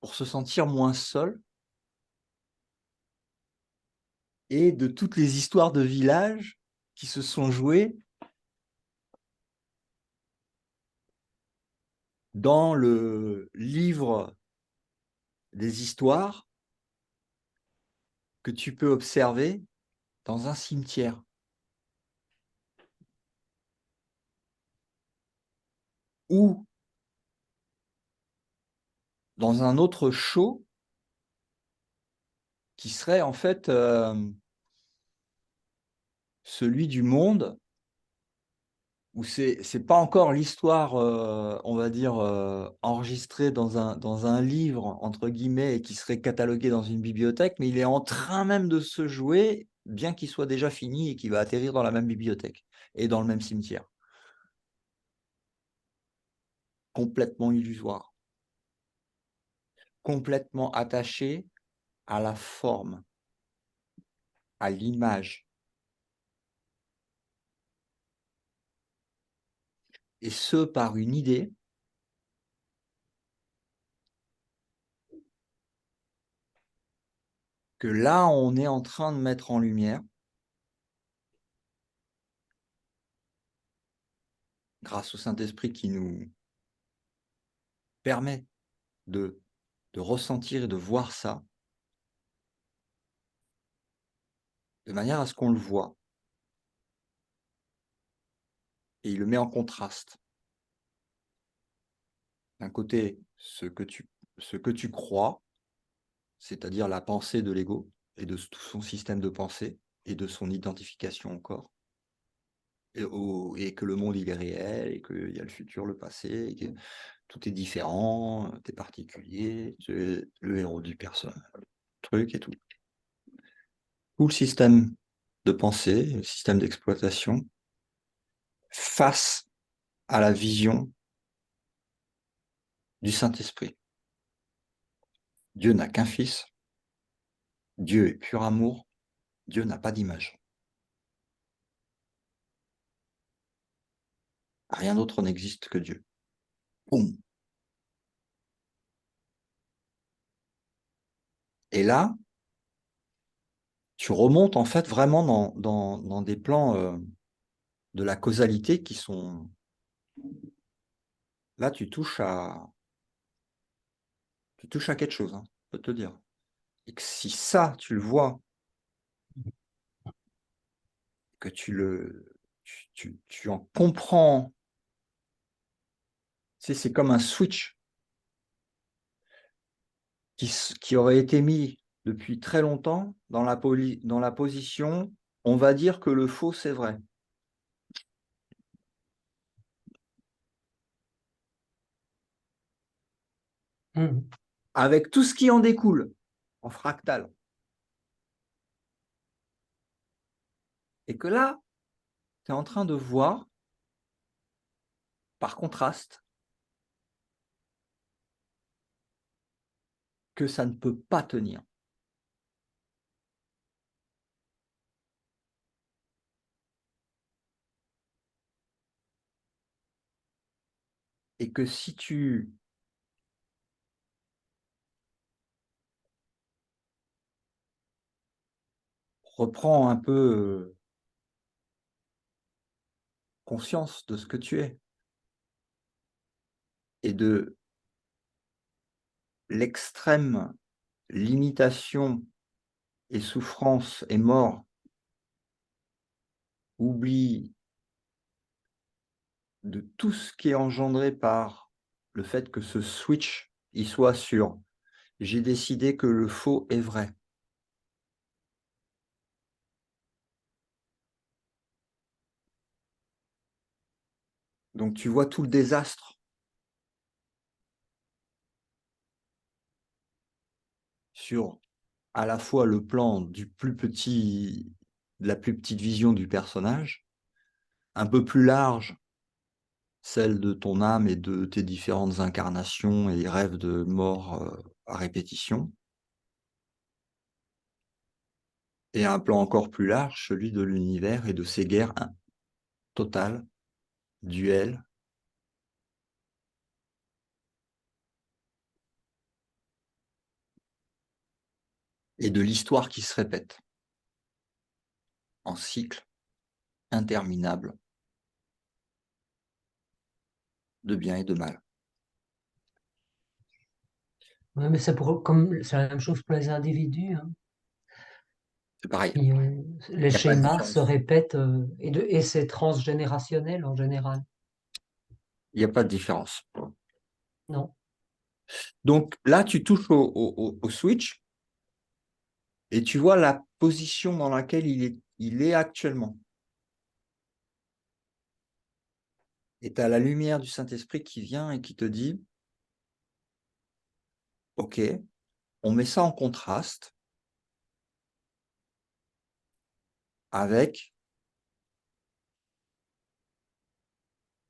Pour se sentir moins seul. Et de toutes les histoires de village qui se sont jouées dans le livre des histoires que tu peux observer dans un cimetière. Ou dans un autre show qui serait en fait celui du monde où c'est pas encore l'histoire, on va dire, enregistrée dans un livre, entre guillemets, et qui serait catalogué dans une bibliothèque, mais il est en train même de se jouer, bien qu'il soit déjà fini et qu'il va atterrir dans la même bibliothèque et dans le même cimetière. Complètement illusoire. Complètement attaché à la forme, à l'image. Et ce, par une idée que là, on est en train de mettre en lumière grâce au Saint-Esprit qui nous permet de ressentir et de voir ça, de manière à ce qu'on le voit. Et il le met en contraste. D'un côté, ce que tu crois, c'est-à-dire la pensée de l'ego et de tout son système de pensée et de son identification au corps. Et que le monde, il est réel, et qu'il y a le futur, le passé, et que tout est différent, tu es particulier, tu es le héros du personnage, truc et tout. Tout le système de pensée, le système d'exploitation, face à la vision du Saint-Esprit. Dieu n'a qu'un fils, Dieu est pur amour, Dieu n'a pas d'image. Rien d'autre n'existe que Dieu. Boum. Et là, tu remontes en fait vraiment dans des plans de la causalité qui sont... Là, tu touches à quelque chose, hein, je peux te dire. Et que si ça, tu le vois, que tu en comprends, c'est comme un switch qui aurait été mis depuis très longtemps dans la position, on va dire que le faux, c'est vrai. Avec tout ce qui en découle, en fractal. Et que là, tu es en train de voir, par contraste, que ça ne peut pas tenir. Et que si tu reprends un peu conscience de ce que tu es et de l'extrême limitation et souffrance et mort, oubli de tout ce qui est engendré par le fait que ce switch, il soit sur « j'ai décidé que le faux est vrai ». Donc tu vois tout le désastre sur à la fois le plan du plus petit, de la plus petite vision du personnage, un peu plus large, celle de ton âme et de tes différentes incarnations et rêves de mort à répétition, et un plan encore plus large, celui de l'univers et de ses guerres totales, duels, et de l'histoire qui se répète en cycle interminable de bien et de mal. Ouais, mais c'est la même chose pour les individus, hein. C'est pareil, Les il n'y a pas de schémas se différence. répètent et c'est transgénérationnel en général. Il n'y a pas de différence. Non. Donc là, tu touches au switch et tu vois la position dans laquelle il est actuellement. Et tu as la lumière du Saint-Esprit qui vient et qui te dit, OK, on met ça en contraste avec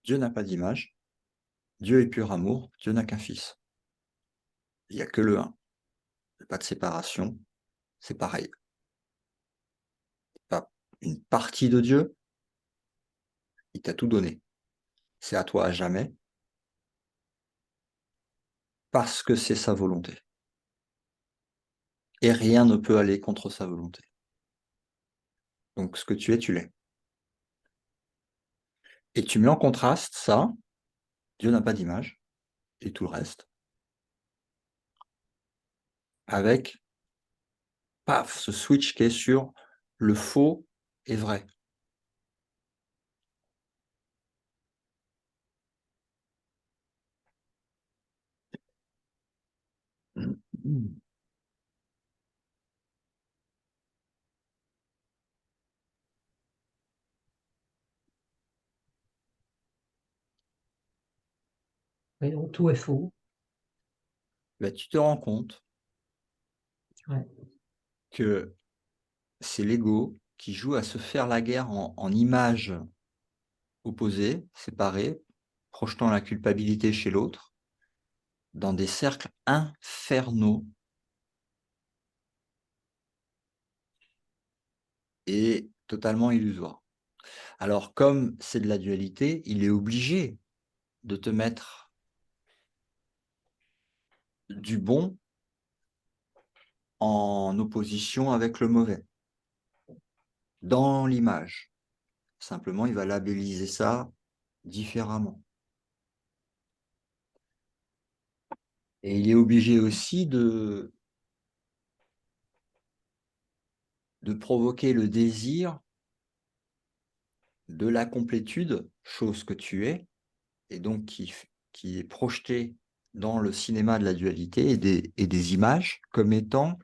Dieu n'a pas d'image, Dieu est pur amour, Dieu n'a qu'un fils. Il n'y a que le un. Il n'y a pas de séparation, c'est pareil. Pas une partie de Dieu, il t'a tout donné. C'est à toi à jamais, parce que c'est sa volonté. Et rien ne peut aller contre sa volonté. Donc ce que tu es, tu l'es. Et tu mets en contraste ça, Dieu n'a pas d'image, et tout le reste, avec, paf, ce switch qui est sur le faux et vrai. Mais donc, tout est faux. Ben, tu te rends compte Ouais. que c'est l'ego qui joue à se faire la guerre en images opposées, séparées, projetant la culpabilité chez l'autre, dans des cercles infernaux et totalement illusoires. Alors, comme c'est de la dualité, il est obligé de te mettre du bon en opposition avec le mauvais, dans l'image. Simplement, il va labelliser ça différemment. Et il est obligé aussi de provoquer le désir de la complétude, chose que tu es, et donc qui est projeté dans le cinéma de la dualité et des images comme étant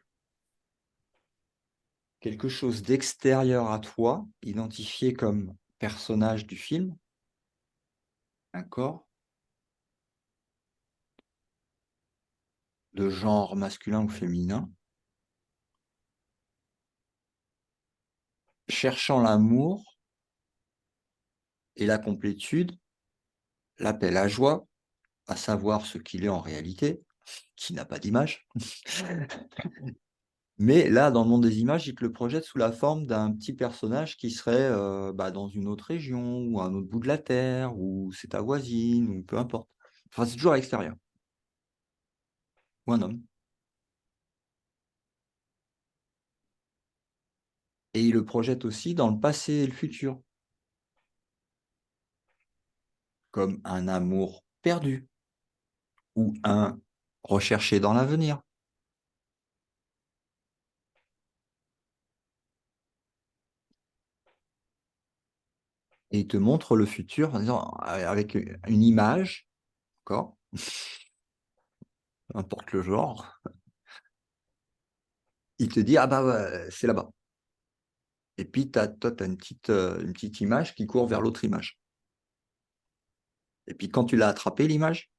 quelque chose d'extérieur à toi, identifié comme personnage du film, un corps de genre masculin ou féminin, cherchant l'amour et la complétude, la paix, la joie, à savoir ce qu'il est en réalité, qui n'a pas d'image. Mais là, dans le monde des images, il te le projette sous la forme d'un petit personnage qui serait dans une autre région, ou à un autre bout de la Terre, ou c'est ta voisine, ou peu importe. Enfin, c'est toujours à l'extérieur. Ou un homme. Et il le projette aussi dans le passé et le futur, comme un amour perdu, ou un recherché dans l'avenir. Et il te montre le futur en disant, avec une image, d'accord, n'importe le genre, il te dit: «Ah bah, ouais, c'est là-bas». Et puis toi, tu as une petite image qui court vers l'autre image. Et puis quand tu l'as attrapée l'image,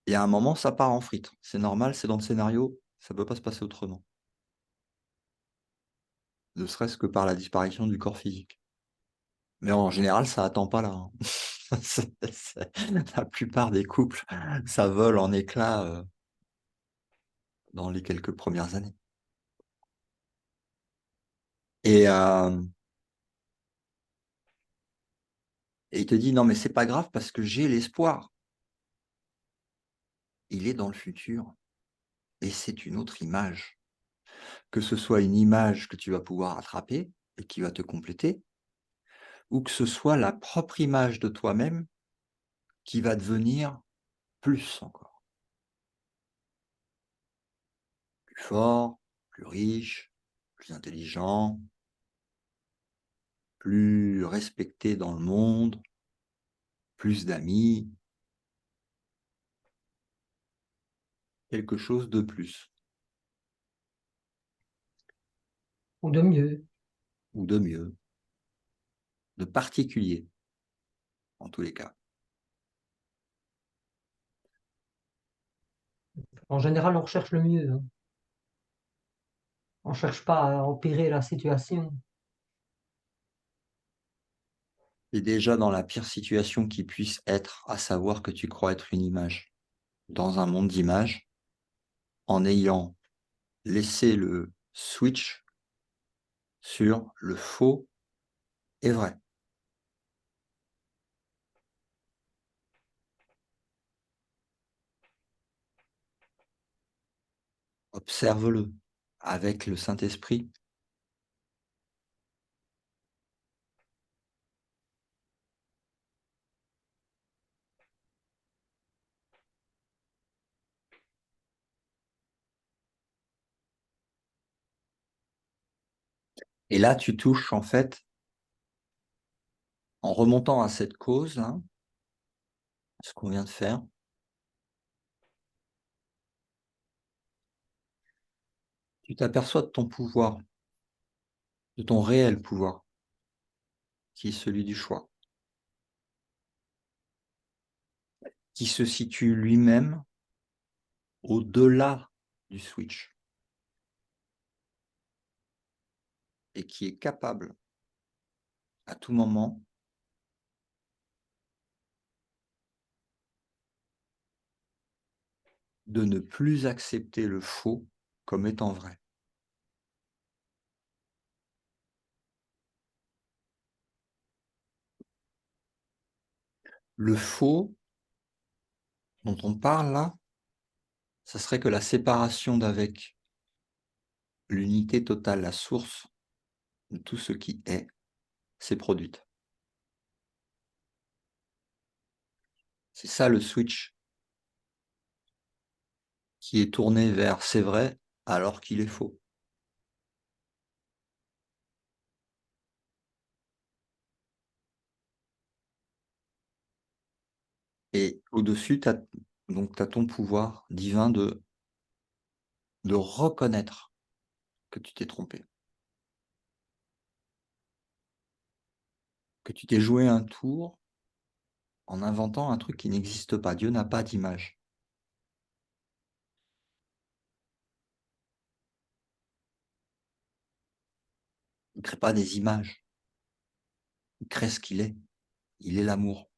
il y a un moment, ça part en frite. C'est normal, c'est dans le scénario, ça peut pas se passer autrement. Ne serait-ce que par la disparition du corps physique. Mais en général, ça attend pas là, hein. La plupart des couples, ça vole en éclats, dans les quelques premières années. Et il te dit: «Non mais c'est pas grave parce que j'ai l'espoir». Il est dans le futur et c'est une autre image. Que ce soit une image que tu vas pouvoir attraper et qui va te compléter, ou que ce soit la propre image de toi-même qui va devenir plus encore. Plus fort, plus riche, plus intelligent, plus respecté dans le monde, plus d'amis, quelque chose de plus ou de mieux. ou de mieux, de particulier en tous les cas. En général, on recherche le mieux, hein. On ne cherche pas à empirer la situation. Et déjà dans la pire situation qui puisse être, à savoir que tu crois être une image, dans un monde d'images, en ayant laissé le switch sur le faux et vrai. Observe-le avec le Saint-Esprit. Et là, tu touches en fait, en remontant à cette cause, hein, ce qu'on vient de faire, tu t'aperçois de ton pouvoir, de ton réel pouvoir, qui est celui du choix, qui se situe lui-même au-delà du switch et qui est capable, à tout moment, de ne plus accepter le faux comme étant vrai. Le faux dont on parle là, ça serait que la séparation d'avec l'unité totale, la source de tout ce qui est, s'est produite. C'est ça le switch qui est tourné vers c'est vrai alors qu'il est faux. Et au-dessus, tu as ton pouvoir divin de reconnaître que tu t'es trompé, que tu t'es joué un tour en inventant un truc qui n'existe pas. Dieu n'a pas d'image. Il ne crée pas des images. Il crée ce qu'il est. Il est l'amour.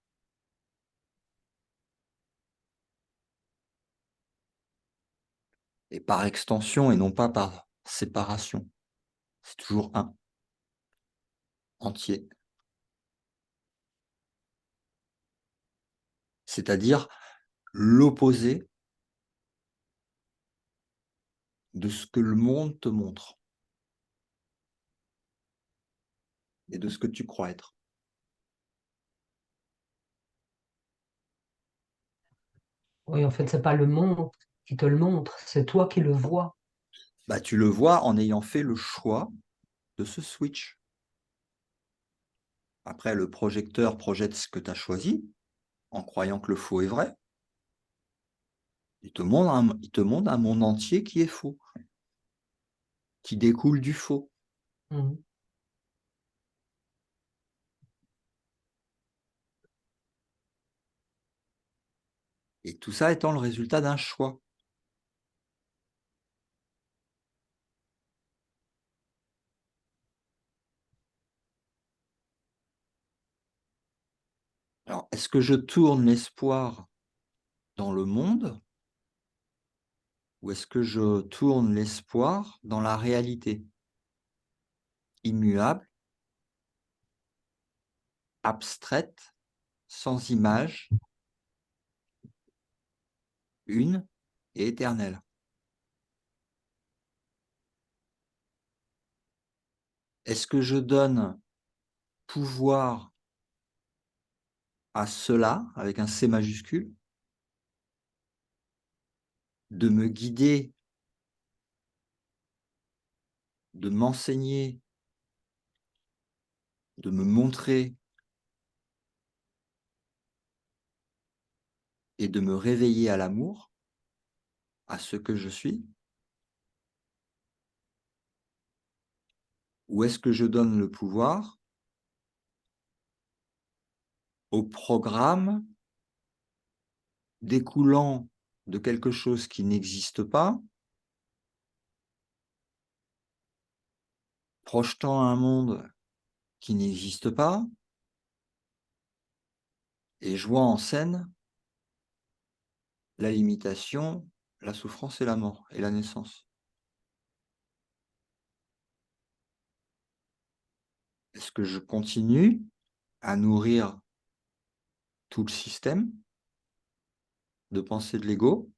Et par extension et non pas par séparation. C'est toujours un, entier. C'est-à-dire l'opposé de ce que le monde te montre et de ce que tu crois être. Oui, en fait, c'est pas le monde qui te le montre, c'est toi qui le vois. Bah, tu le vois en ayant fait le choix de ce switch. Après, le projecteur projette ce que tu as choisi, en croyant que le faux est vrai. Il te montre un monde entier qui est faux, qui découle du faux. Mhm. Et tout ça étant le résultat d'un choix. Alors, est-ce que je tourne l'espoir dans le monde ou est-ce que je tourne l'espoir dans la réalité immuable, abstraite, sans image, une et éternelle? Est-ce que je donne pouvoir à cela, avec un C majuscule, de me guider, de m'enseigner, de me montrer et de me réveiller à l'amour, à ce que je suis? Ou est-ce que je donne le pouvoir au programme découlant de quelque chose qui n'existe pas, projetant un monde qui n'existe pas et jouant en scène la limitation, la souffrance et la mort et la naissance? Est-ce que je continue à nourrir tout le système de pensée de l'ego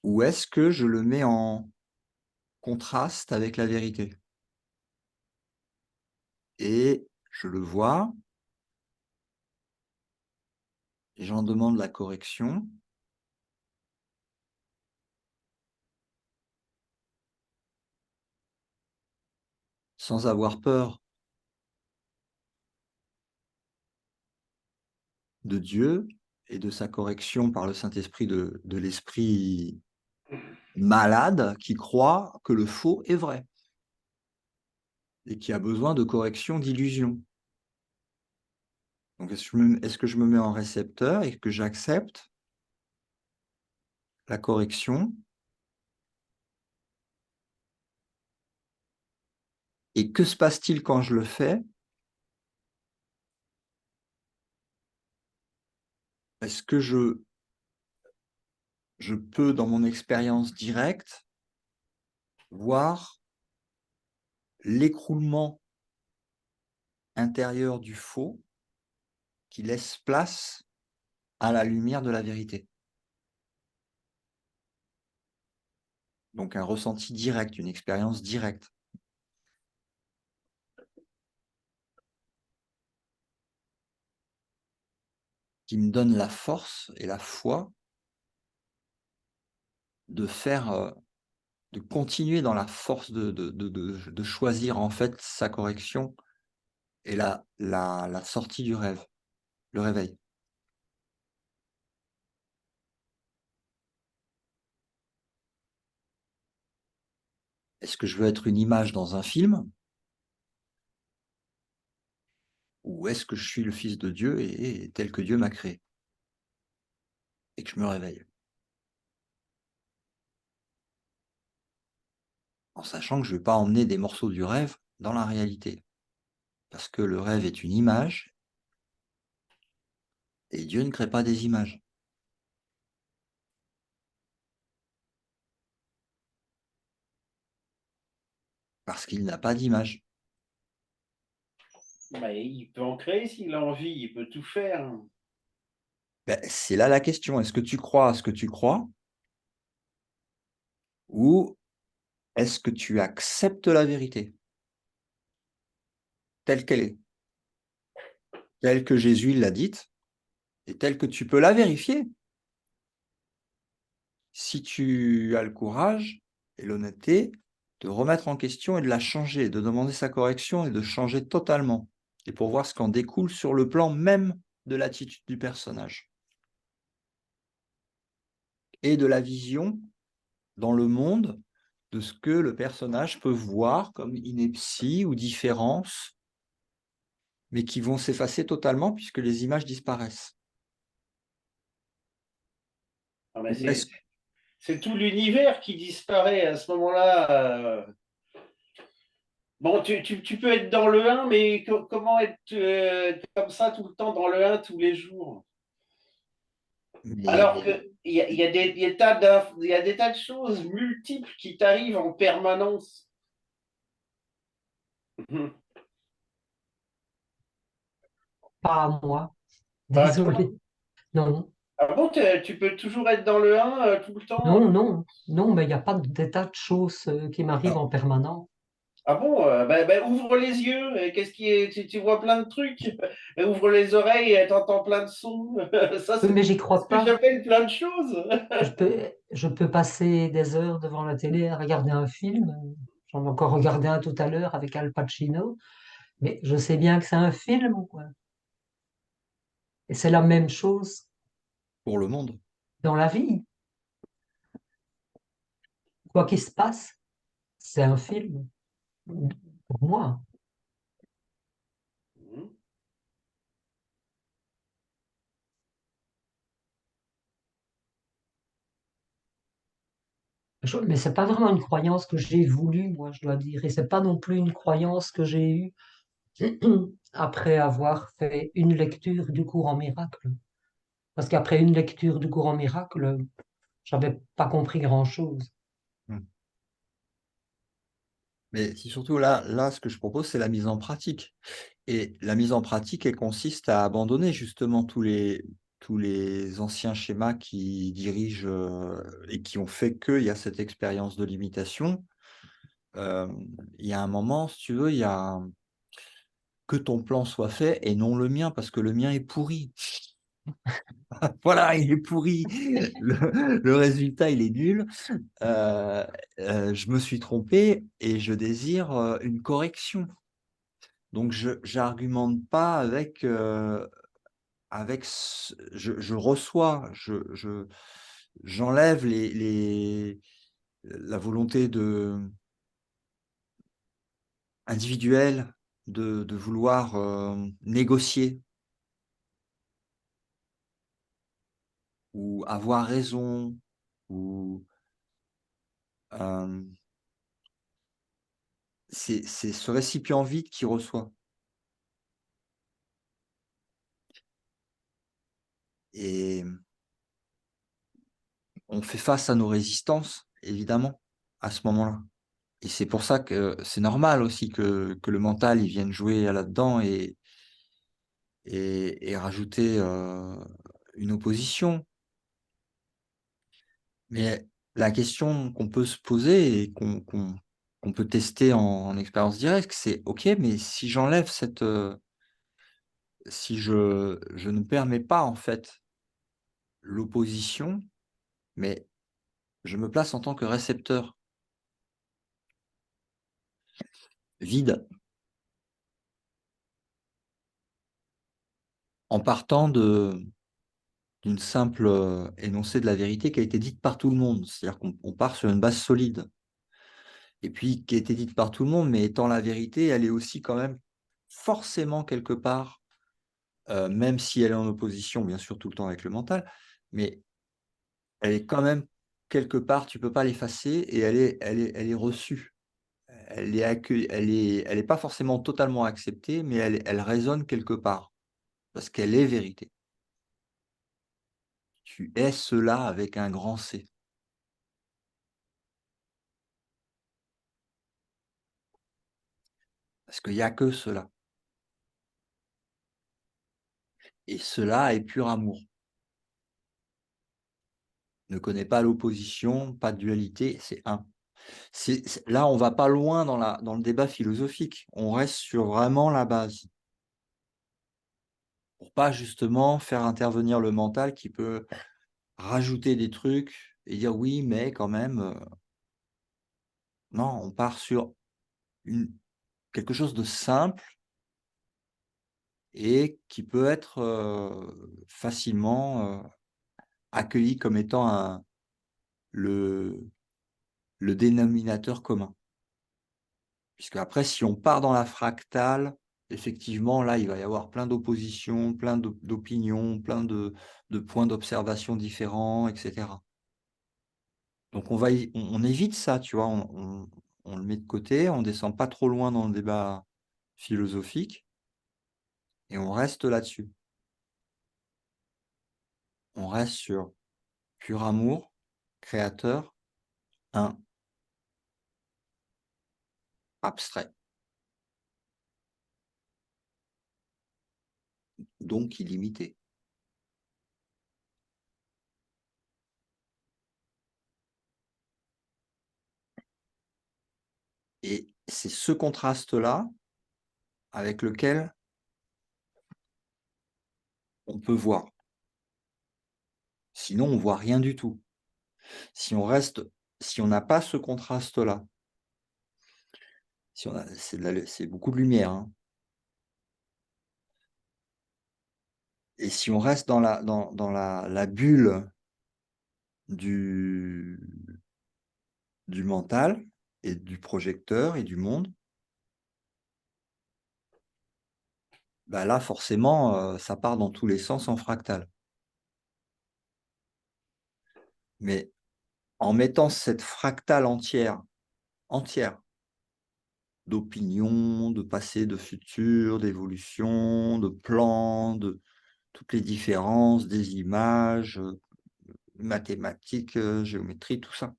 ou est-ce que je le mets en contraste avec la vérité? Et je le vois, et j'en demande la correction. Sans avoir peur de Dieu et de sa correction par le Saint-Esprit de l'esprit malade qui croit que le faux est vrai et qui a besoin de correction d'illusion. Donc est-ce que je me mets en récepteur et que j'accepte la correction? Et que se passe-t-il quand je le fais? Est-ce que je peux, dans mon expérience directe, voir l'écroulement intérieur du faux qui laisse place à la lumière de la vérité? Donc un ressenti direct, une expérience directe. Qui me donne la force et la foi de faire, de continuer dans la force de choisir en fait sa correction et la sortie du rêve, le réveil. Est-ce que je veux être une image dans un film? Ou est-ce que je suis le fils de Dieu et tel que Dieu m'a créé? Et que je me réveille? En sachant que je ne vais pas emmener des morceaux du rêve dans la réalité. Parce que le rêve est une image et Dieu ne crée pas des images. Parce qu'il n'a pas d'image. Bah, il peut en créer s'il a envie, il peut tout faire. Ben, c'est là la question. Est-ce que tu crois à ce que tu crois? Ou est-ce que tu acceptes la vérité telle qu'elle est, telle que Jésus l'a dite et telle que tu peux la vérifier si tu as le courage et l'honnêteté de remettre en question et de la changer, de demander sa correction et de changer totalement? et pour voir ce qu'en découle sur le plan même de l'attitude du personnage et de la vision dans le monde de ce que le personnage peut voir comme ineptie ou différence, mais qui vont s'effacer totalement puisque les images disparaissent. Ah, mais Ou est-ce c'est tout l'univers qui disparaît à ce moment-là. Bon, tu peux être dans le 1, mais comment être comme ça tout le temps dans le 1 tous les jours? mais Alors qu'il y a il y a des tas de choses multiples qui t'arrivent en permanence. Pas à moi, Pas à toi. désolé. Non, Ah bon, tu peux toujours être dans le 1 tout le temps? non, mais il n'y a pas des tas de choses qui m'arrivent alors, en permanence. Ah bon, ouvre les yeux, qu'est-ce qui est, tu vois plein de trucs. Ouvre les oreilles, t'entends plein de sons. Ça, Oui, c'est mais j'y ce crois que pas. j'appelle plein de choses. Je peux passer des heures devant la télé à regarder un film. J'en ai encore regardé un tout à l'heure avec Al Pacino, mais je sais bien que c'est un film, quoi. Et c'est la même chose pour le monde. dans la vie. Quoi qu'il se passe, c'est un film pour moi. Mais c'est pas vraiment une croyance que j'ai voulu, moi, je dois dire. Et c'est pas non plus une croyance que j'ai eue après avoir fait une lecture du cours en miracle. Parce qu'après une lecture du cours en miracle, j'avais pas compris grand-chose. Hmm. Mais c'est surtout là, ce que je propose, c'est la mise en pratique. Et la mise en pratique, elle consiste à abandonner justement tous les anciens schémas qui dirigent et qui ont fait qu'il y a cette expérience de limitation. Euh, il y a un moment, si tu veux, il y a que ton plan soit fait et non le mien, parce que le mien est pourri. Voilà, il est pourri. Le résultat, il est nul. Euh, je me suis trompé et je désire une correction. Donc, je n'argumente pas je reçois, j'enlève la volonté individuelle de vouloir négocier ou avoir raison ou euh, c'est ce récipient vide qui reçoit. Et on fait face à nos résistances, évidemment, à ce moment-là. Et c'est pour ça que c'est normal aussi que le mental il vienne jouer là-dedans et rajouter une opposition. Mais la question qu'on peut se poser et qu'on peut tester en expérience directe, c'est OK, mais si j'enlève si je ne permets pas en fait l'opposition, mais je me place en tant que récepteur vide, en partant d'une simple énoncé de la vérité qui a été dite par tout le monde. C'est-à-dire qu'on part sur une base solide. Et puis qui a été dite par tout le monde, mais étant la vérité, elle est aussi quand même forcément quelque part, même si elle est en opposition, bien sûr, tout le temps avec le mental, mais elle est quand même quelque part, tu peux pas l'effacer et elle est reçue. Elle est accueillie, elle est pas forcément totalement acceptée, mais elle résonne quelque part parce qu'elle est vérité. Tu es cela avec un grand C. Parce qu'il n'y a que cela. Et cela est pur amour. Ne connaît pas l'opposition, pas de dualité, c'est un. Là, on va pas loin dans le débat philosophique. On reste sur vraiment la base. Pour pas justement faire intervenir le mental qui peut rajouter des trucs et dire oui, mais quand même, non, on part sur quelque chose de simple et qui peut être facilement accueilli comme étant le dénominateur commun. Puisque après, si on part dans la fractale, effectivement, là, il va y avoir plein d'oppositions, plein d'opinions, plein de points d'observation différents, etc. Donc on évite ça, tu vois, on le met de côté, on descend pas trop loin dans le débat philosophique, et on reste là-dessus. On reste sur pur amour, créateur, un, abstrait, donc illimité. Et c'est ce contraste-là avec lequel on peut voir. Sinon, on voit rien du tout. Si on n'a pas ce contraste-là, c'est beaucoup de lumière, hein. Et si on reste dans la bulle du mental et du projecteur et du monde, bah là, forcément, ça part dans tous les sens en fractal. Mais en mettant cette fractale entière, d'opinion, de passé, de futur, d'évolution, de plans, de toutes les différences, des images, mathématiques, géométrie, tout ça.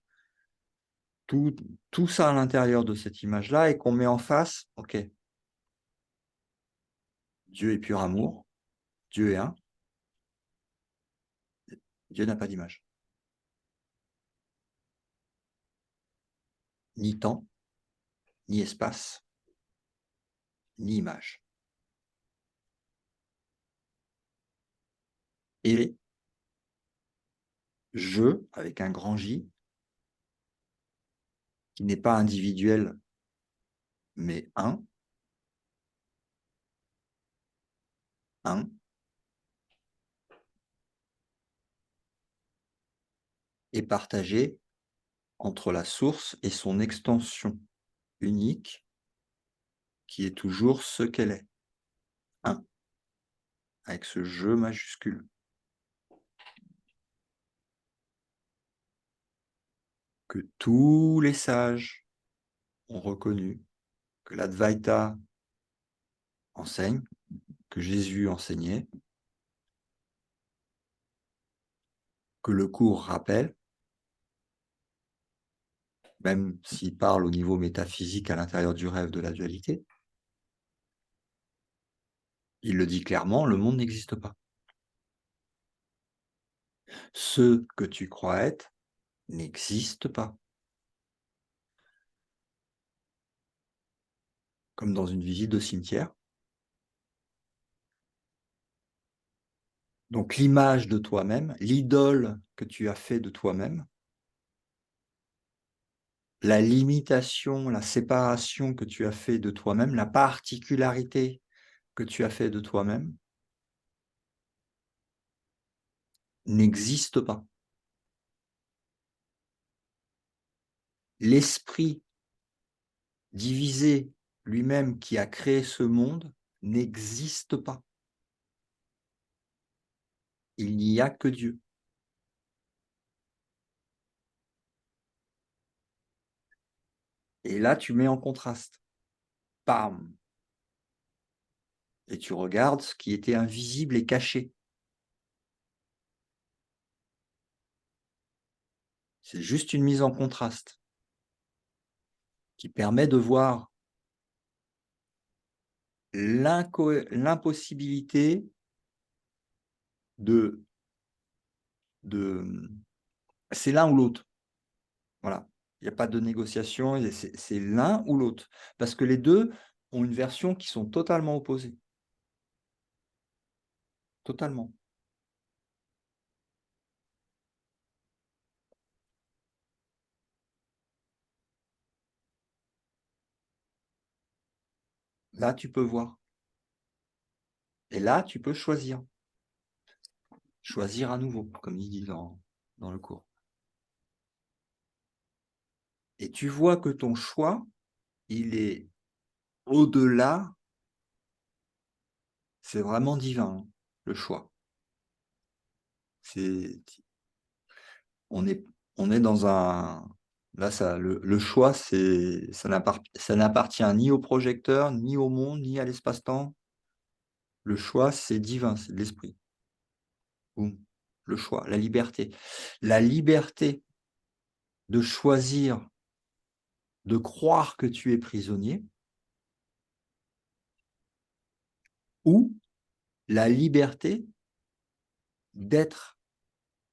Tout ça à l'intérieur de cette image-là et qu'on met en face, ok, Dieu est pur amour, Dieu est un, Dieu n'a pas d'image. Ni temps, ni espace, ni image. Et je, avec un grand J, qui n'est pas individuel, mais un, est partagé entre la source et son extension unique, qui est toujours ce qu'elle est. Un, avec ce je majuscule. Que tous les sages ont reconnu, que l'Advaita enseigne, que Jésus enseignait, que le cours rappelle, même s'il parle au niveau métaphysique à l'intérieur du rêve de la dualité, il le dit clairement, le monde n'existe pas. Ce que tu crois être n'existe pas. Comme dans une visite de cimetière. Donc l'image de toi-même, l'idole que tu as fait de toi-même, la limitation, la séparation que tu as fait de toi-même, la particularité que tu as fait de toi-même, n'existe pas. L'esprit divisé lui-même qui a créé ce monde n'existe pas. Il n'y a que Dieu. Et là, tu mets en contraste. Bam! Et tu regardes ce qui était invisible et caché. C'est juste une mise en contraste qui permet de voir l'impossibilité de c'est l'un ou l'autre. Voilà. Il n'y a pas de négociation, c'est l'un ou l'autre. Parce que les deux ont une version qui sont totalement opposées. Totalement. Là, tu peux voir. Et là, tu peux choisir. Choisir à nouveau, comme il dit dans le cours. Et tu vois que ton choix, il est au-delà, c'est vraiment divin, hein, le choix. On est dans un... Là, le choix, ça n'appartient ni au projecteur, ni au monde, ni à l'espace-temps. Le choix, c'est divin, c'est de l'esprit. Boum. Le choix, la liberté. La liberté de choisir, de croire que tu es prisonnier, ou la liberté d'être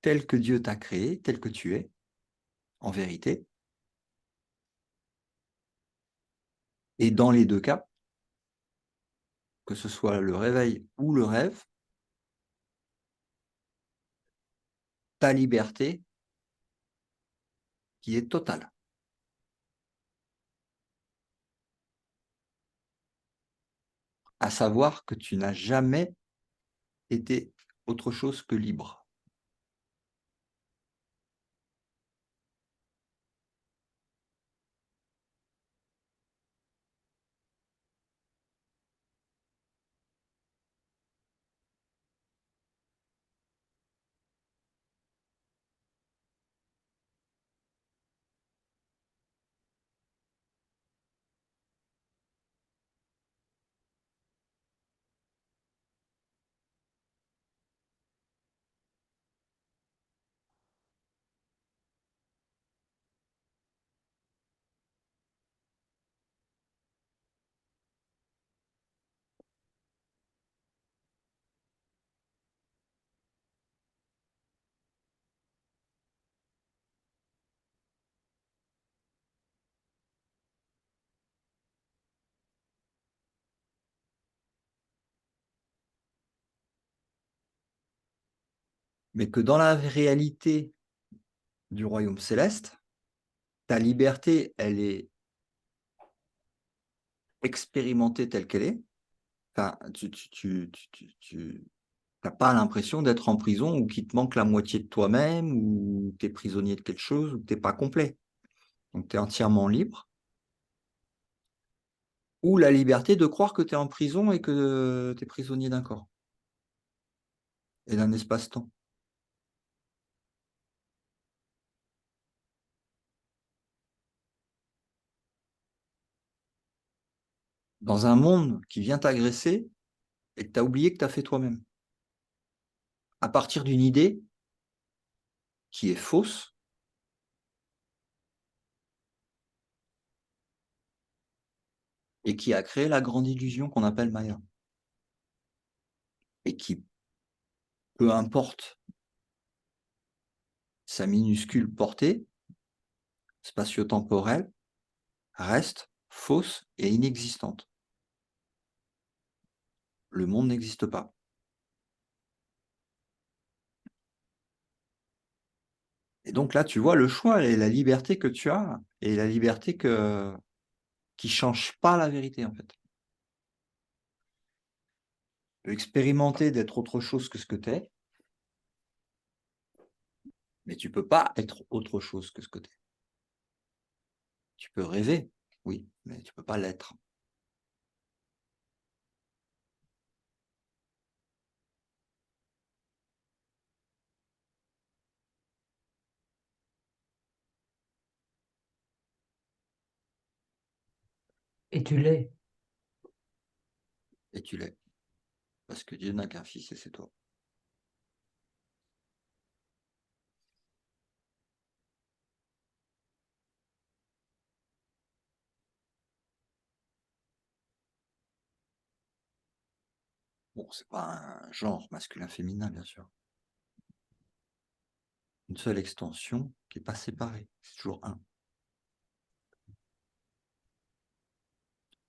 tel que Dieu t'a créé, tel que tu es, en vérité. Et dans les deux cas, que ce soit le réveil ou le rêve, ta liberté qui est totale. À savoir que tu n'as jamais été autre chose que libre. Mais que dans la réalité du royaume céleste, ta liberté, elle est expérimentée telle qu'elle est. Enfin, tu n'as pas l'impression d'être en prison ou qu'il te manque la moitié de toi-même ou tu es prisonnier de quelque chose ou tu n'es pas complet. Donc, tu es entièrement libre. Ou la liberté de croire que tu es en prison et que tu es prisonnier d'un corps et d'un espace-temps. Dans un monde qui vient t'agresser et que tu as oublié que tu as fait toi-même. À partir d'une idée qui est fausse et qui a créé la grande illusion qu'on appelle Maya. Et qui, peu importe sa minuscule portée spatio-temporelle, reste fausse et inexistante. Le monde n'existe pas. Et donc là, tu vois le choix et la liberté que tu as et la liberté qui change pas la vérité en fait. Tu peux expérimenter d'être autre chose que ce que tu es, mais tu peux pas être autre chose que ce que tu es. Tu peux rêver, oui, mais tu peux pas l'être. Et tu l'es. Et tu l'es. Parce que Dieu n'a qu'un fils et c'est toi. Bon, c'est pas un genre masculin-féminin, bien sûr. Une seule extension qui n'est pas séparée. C'est toujours un.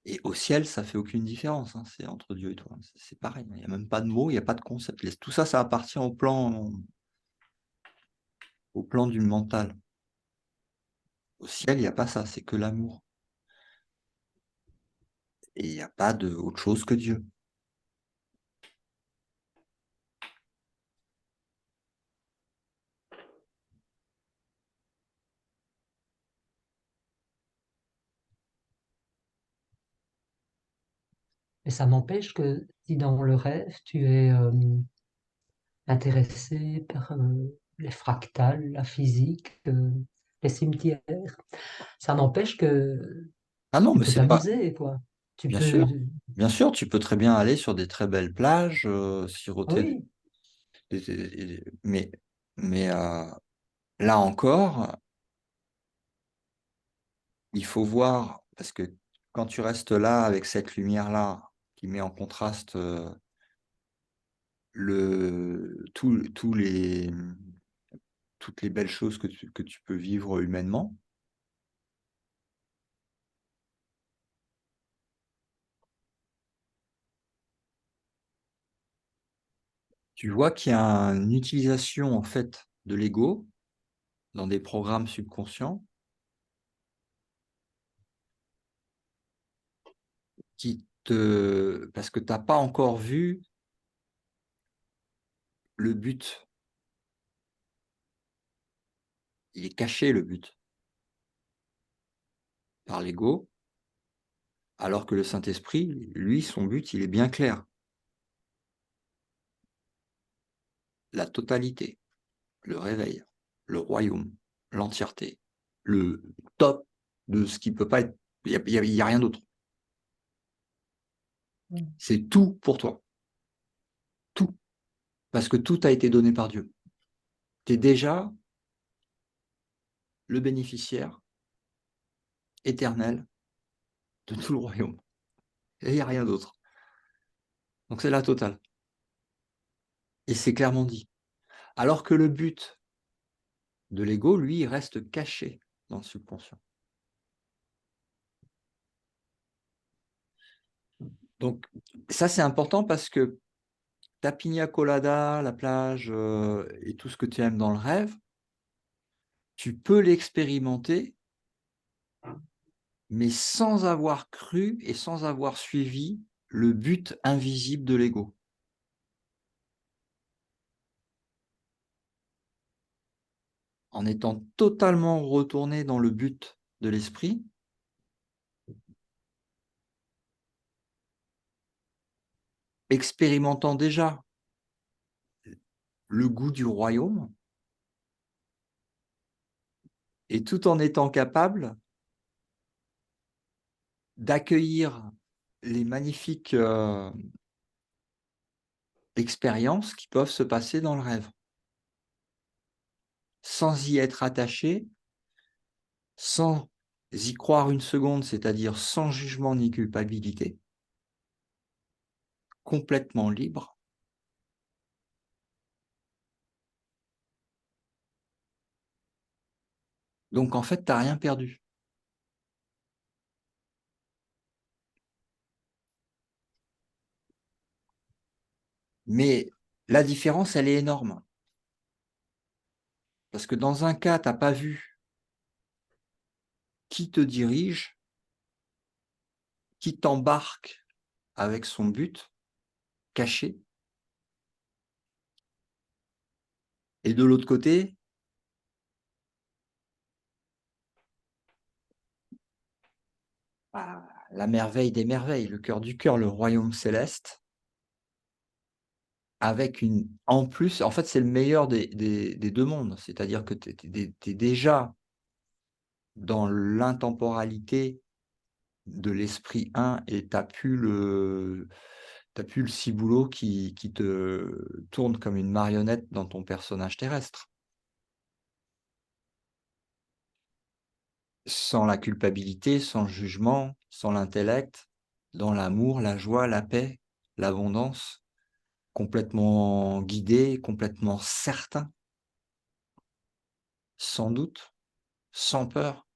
Et au ciel, ça fait aucune différence. Hein. C'est entre Dieu et toi. C'est pareil. Il n'y a même pas de mots, il n'y a pas de concept. Tout ça, ça appartient au plan du mental. Au ciel, il n'y a pas ça. C'est que l'amour. Et il n'y a pas d'autre chose que Dieu. Mais ça n'empêche que si dans le rêve, tu es intéressé par les fractales, la physique, les cimetières, ça n'empêche que Ah non, tu mais peux c'est pas... t'amuser, quoi. Tu Bien peux... sûr, bien sûr, tu peux très bien aller sur des très belles plages, siroter Oui, mais, là encore, il faut voir, parce que quand tu restes là avec cette lumière-là, qui met en contraste tous toutes les belles choses que tu peux vivre humainement, tu vois qu'il y a une utilisation en fait de l'ego dans des programmes subconscients parce que tu n'as pas encore vu le but. Il est caché le but par l'ego, alors que le Saint-Esprit, lui, son but, il est bien clair. La totalité, le réveil, le royaume, l'entièreté, le top de ce qui peut pas être. Il n'y a rien d'autre. C'est tout pour toi. Tout. Parce que tout a été donné par Dieu. Tu es déjà le bénéficiaire éternel de tout le royaume. Et il n'y a rien d'autre. Donc c'est la totale. Et c'est clairement dit. Alors que le but de l'ego, lui, il reste caché dans le subconscient. Donc ça, c'est important parce que ta pina colada, la plage et tout ce que tu aimes dans le rêve, tu peux l'expérimenter, mais sans avoir cru et sans avoir suivi le but invisible de l'ego. En étant totalement retourné dans le but de l'esprit, expérimentant déjà le goût du royaume, et tout en étant capable d'accueillir les magnifiques expériences qui peuvent se passer dans le rêve, sans y être attaché, sans y croire une seconde, c'est-à-dire sans jugement ni culpabilité, complètement libre. Donc en fait, tu n'as rien perdu. Mais la différence, elle est énorme. Parce que dans un cas, tu n'as pas vu qui te dirige, qui t'embarque avec son but caché. Et de l'autre côté, la merveille des merveilles, le cœur du cœur, le royaume céleste, avec en plus, en fait, c'est le meilleur des deux mondes. C'est-à-dire que tu es déjà dans l'intemporalité de l'esprit 1 et tu n'as plus le ciboulot qui te tourne comme une marionnette dans ton personnage terrestre. Sans la culpabilité, sans le jugement, sans l'intellect, dans l'amour, la joie, la paix, l'abondance, complètement guidé, complètement certain, sans doute, sans peur.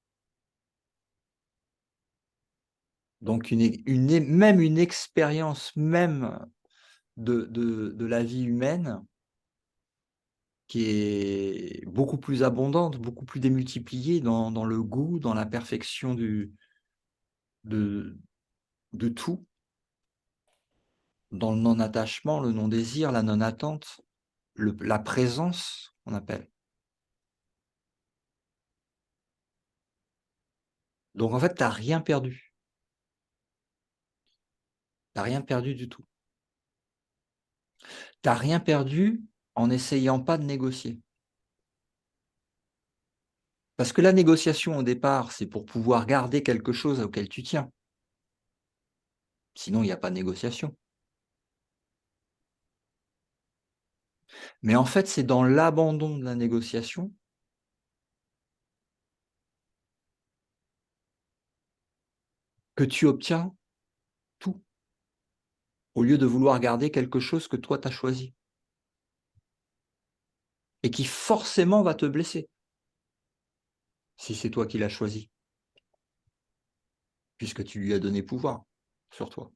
Donc même une expérience même de la vie humaine qui est beaucoup plus abondante, beaucoup plus démultipliée dans le goût, dans la perfection de, de tout, dans le non-attachement, le non-désir, la non-attente, la présence, on appelle. Donc en fait, tu n'as rien perdu. Tu n'as rien perdu du tout. Tu n'as rien perdu en n'essayant pas de négocier. Parce que la négociation, au départ, c'est pour pouvoir garder quelque chose auquel tu tiens. Sinon, il n'y a pas de négociation. Mais en fait, c'est dans l'abandon de la négociation que tu obtiens tout, au lieu de vouloir garder quelque chose que toi, tu as choisi. Et qui forcément va te blesser, si c'est toi qui l'as choisi, puisque tu lui as donné pouvoir sur toi.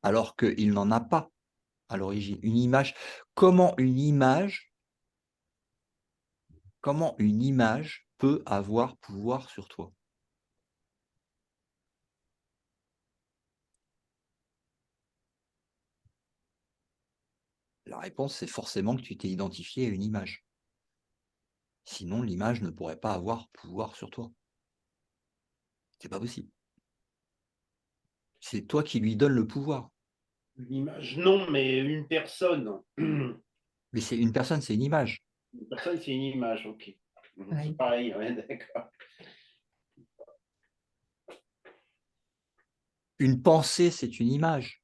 Alors qu'il n'en a pas à l'origine. Une image, comment une image peut avoir pouvoir sur toi? La réponse, c'est forcément que tu t'es identifié à une image. Sinon, l'image ne pourrait pas avoir pouvoir sur toi. C'est pas possible. C'est toi qui lui donnes le pouvoir. Une image, non, mais une personne. Mais c'est une personne, c'est une image. Une personne, c'est une image, ok. Oui. C'est pareil, ouais, d'accord. Une pensée, c'est une image.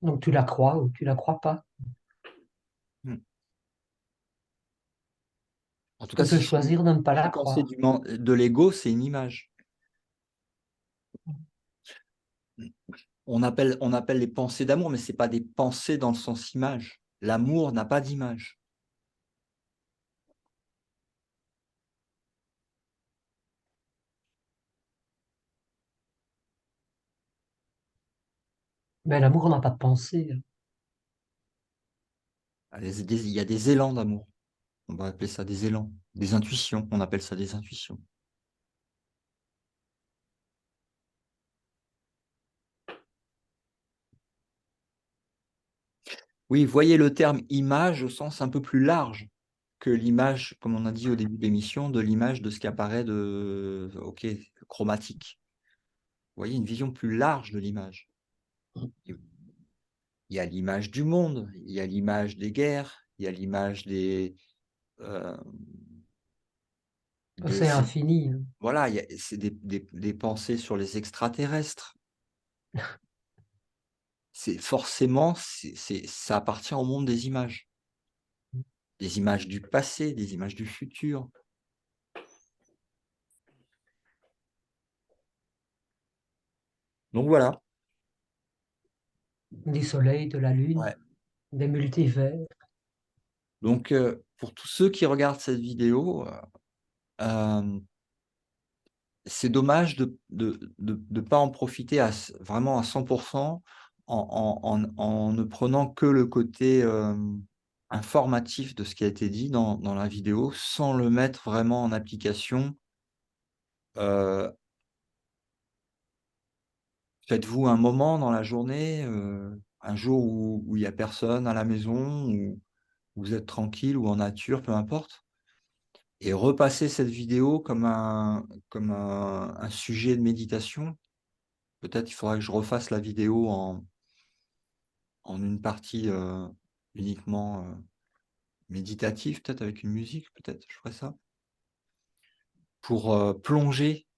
Donc tu la crois ou tu la crois pas. Hmm. En tout Tu cas, peux si c'est choisir de ne pas la une pensée croire. de l'ego, c'est une image. On appelle les pensées d'amour, mais ce n'est pas des pensées dans le sens image. L'amour n'a pas d'image. Mais l'amour n'a pas de pensée. Il y a des élans d'amour. On va appeler ça des élans, des intuitions. On appelle ça des intuitions. Oui, voyez le terme image au sens un peu plus large que l'image, comme on a dit au début de l'émission, de l'image de ce qui apparaît de chromatique. Vous voyez une vision plus large de l'image. Il y a l'image du monde, il y a l'image des guerres, il y a l'image euh, C'est c'est infini. voilà, c'est des pensées sur les extraterrestres. C'est forcément, ça appartient au monde des images. Des images du passé, des images du futur. Donc voilà. Des soleils, de la lune, Ouais. des multivers. Donc pour tous ceux qui regardent cette vidéo, c'est dommage de pas en profiter vraiment à 100 en ne prenant que le côté, informatif de ce qui a été dit dans la vidéo, sans le mettre vraiment en application. Heu, Faites-vous un moment dans la journée, un jour où il y a personne à la maison, où vous êtes tranquille ou en nature, peu importe, et repassez cette vidéo comme un sujet de méditation. Peut-être il faudra que je refasse la vidéo en une partie, uniquement, méditative, peut-être avec une musique, peut-être, je ferai ça. Pour, plonger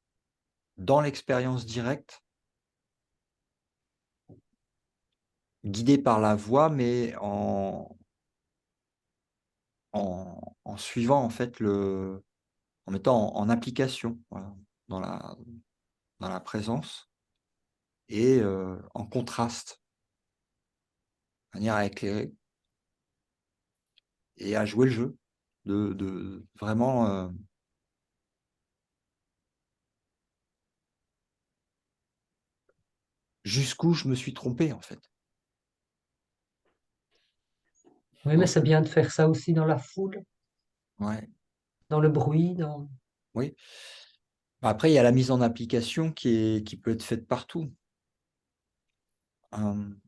dans l'expérience directe, guidé par la voix, mais en suivant en fait en mettant en application, voilà, dans la présence et en contraste, de manière à éclairer et à jouer le jeu de vraiment, jusqu'où je me suis trompé, en fait. Oui, mais Dans ce c'est bien de faire ça aussi dans la foule, Ouais, dans le bruit, dans... oui. Après, il y a la mise en application qui peut être faite partout. Hem,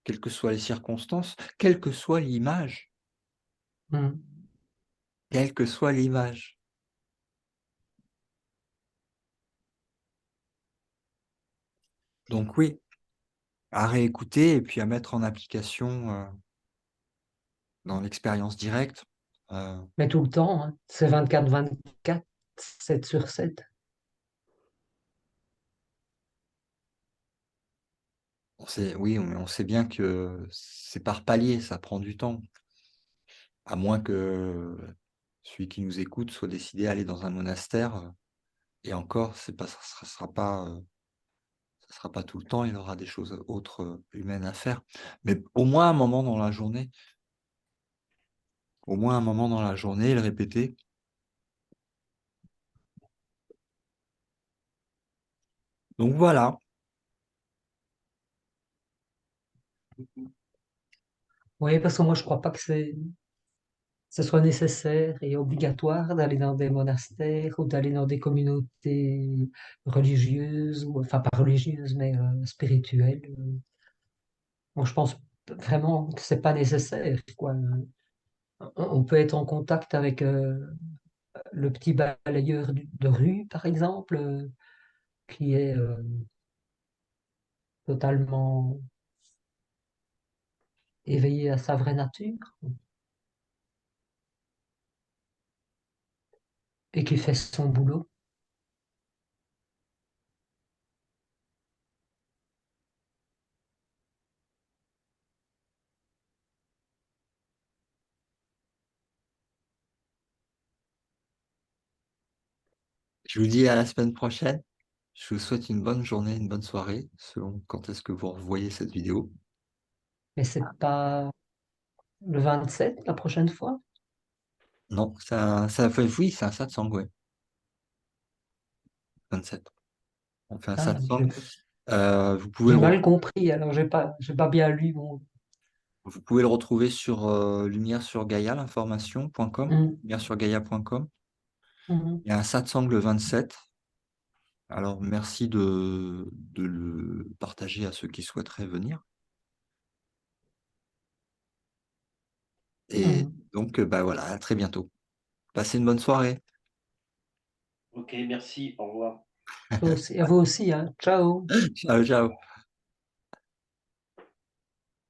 Quelles que soient les circonstances, quelle que soit l'image, Hmm. quelle que soit l'image. Donc oui, à réécouter et puis à mettre en application, dans l'expérience directe. Mais tout le temps, hein. C'est 24/24, 7/7. On sait bien que c'est par palier, ça prend du temps. À moins que celui qui nous écoute soit décidé à aller dans un monastère, et encore, c'est pas ça sera pas tout le temps, il aura des choses autres, humaines à faire. Mais au moins un moment dans la journée, le répéter. Donc voilà. Oui, parce que moi, je crois pas que ce soit nécessaire et obligatoire d'aller dans des monastères ou d'aller dans des communautés religieuses, ou enfin pas religieuses, mais spirituelles. Moi, je pense vraiment que c'est pas nécessaire, quoi. On peut être en contact avec le petit balayeur de rue, par exemple, qui est totalement éveillé à sa vraie nature et qui fait son boulot. Je vous dis à la semaine prochaine. Je vous souhaite une bonne journée, une bonne soirée, selon quand est-ce que vous revoyez cette vidéo. Mais c'est pas le 27 la prochaine fois? Non, ça fait oui, c'est un satsang, ouais, 27. On fait un Ah, satsang. Vous pouvez j'ai le mal retrouver, compris, alors j'ai pas bien lu mon. vous pouvez le retrouver sur, lumière sur Gaïa, l'information.com, Mhm, lumière-sur-gaïa.com. mhm, Il y a un satsang le 27. Alors merci de le partager à ceux qui souhaiteraient venir. Et mhm. donc, bah voilà, à très bientôt. Passez une bonne soirée. Ok, merci, au revoir. Toi aussi, à vous aussi, hein. Ciao. Ciao, ciao.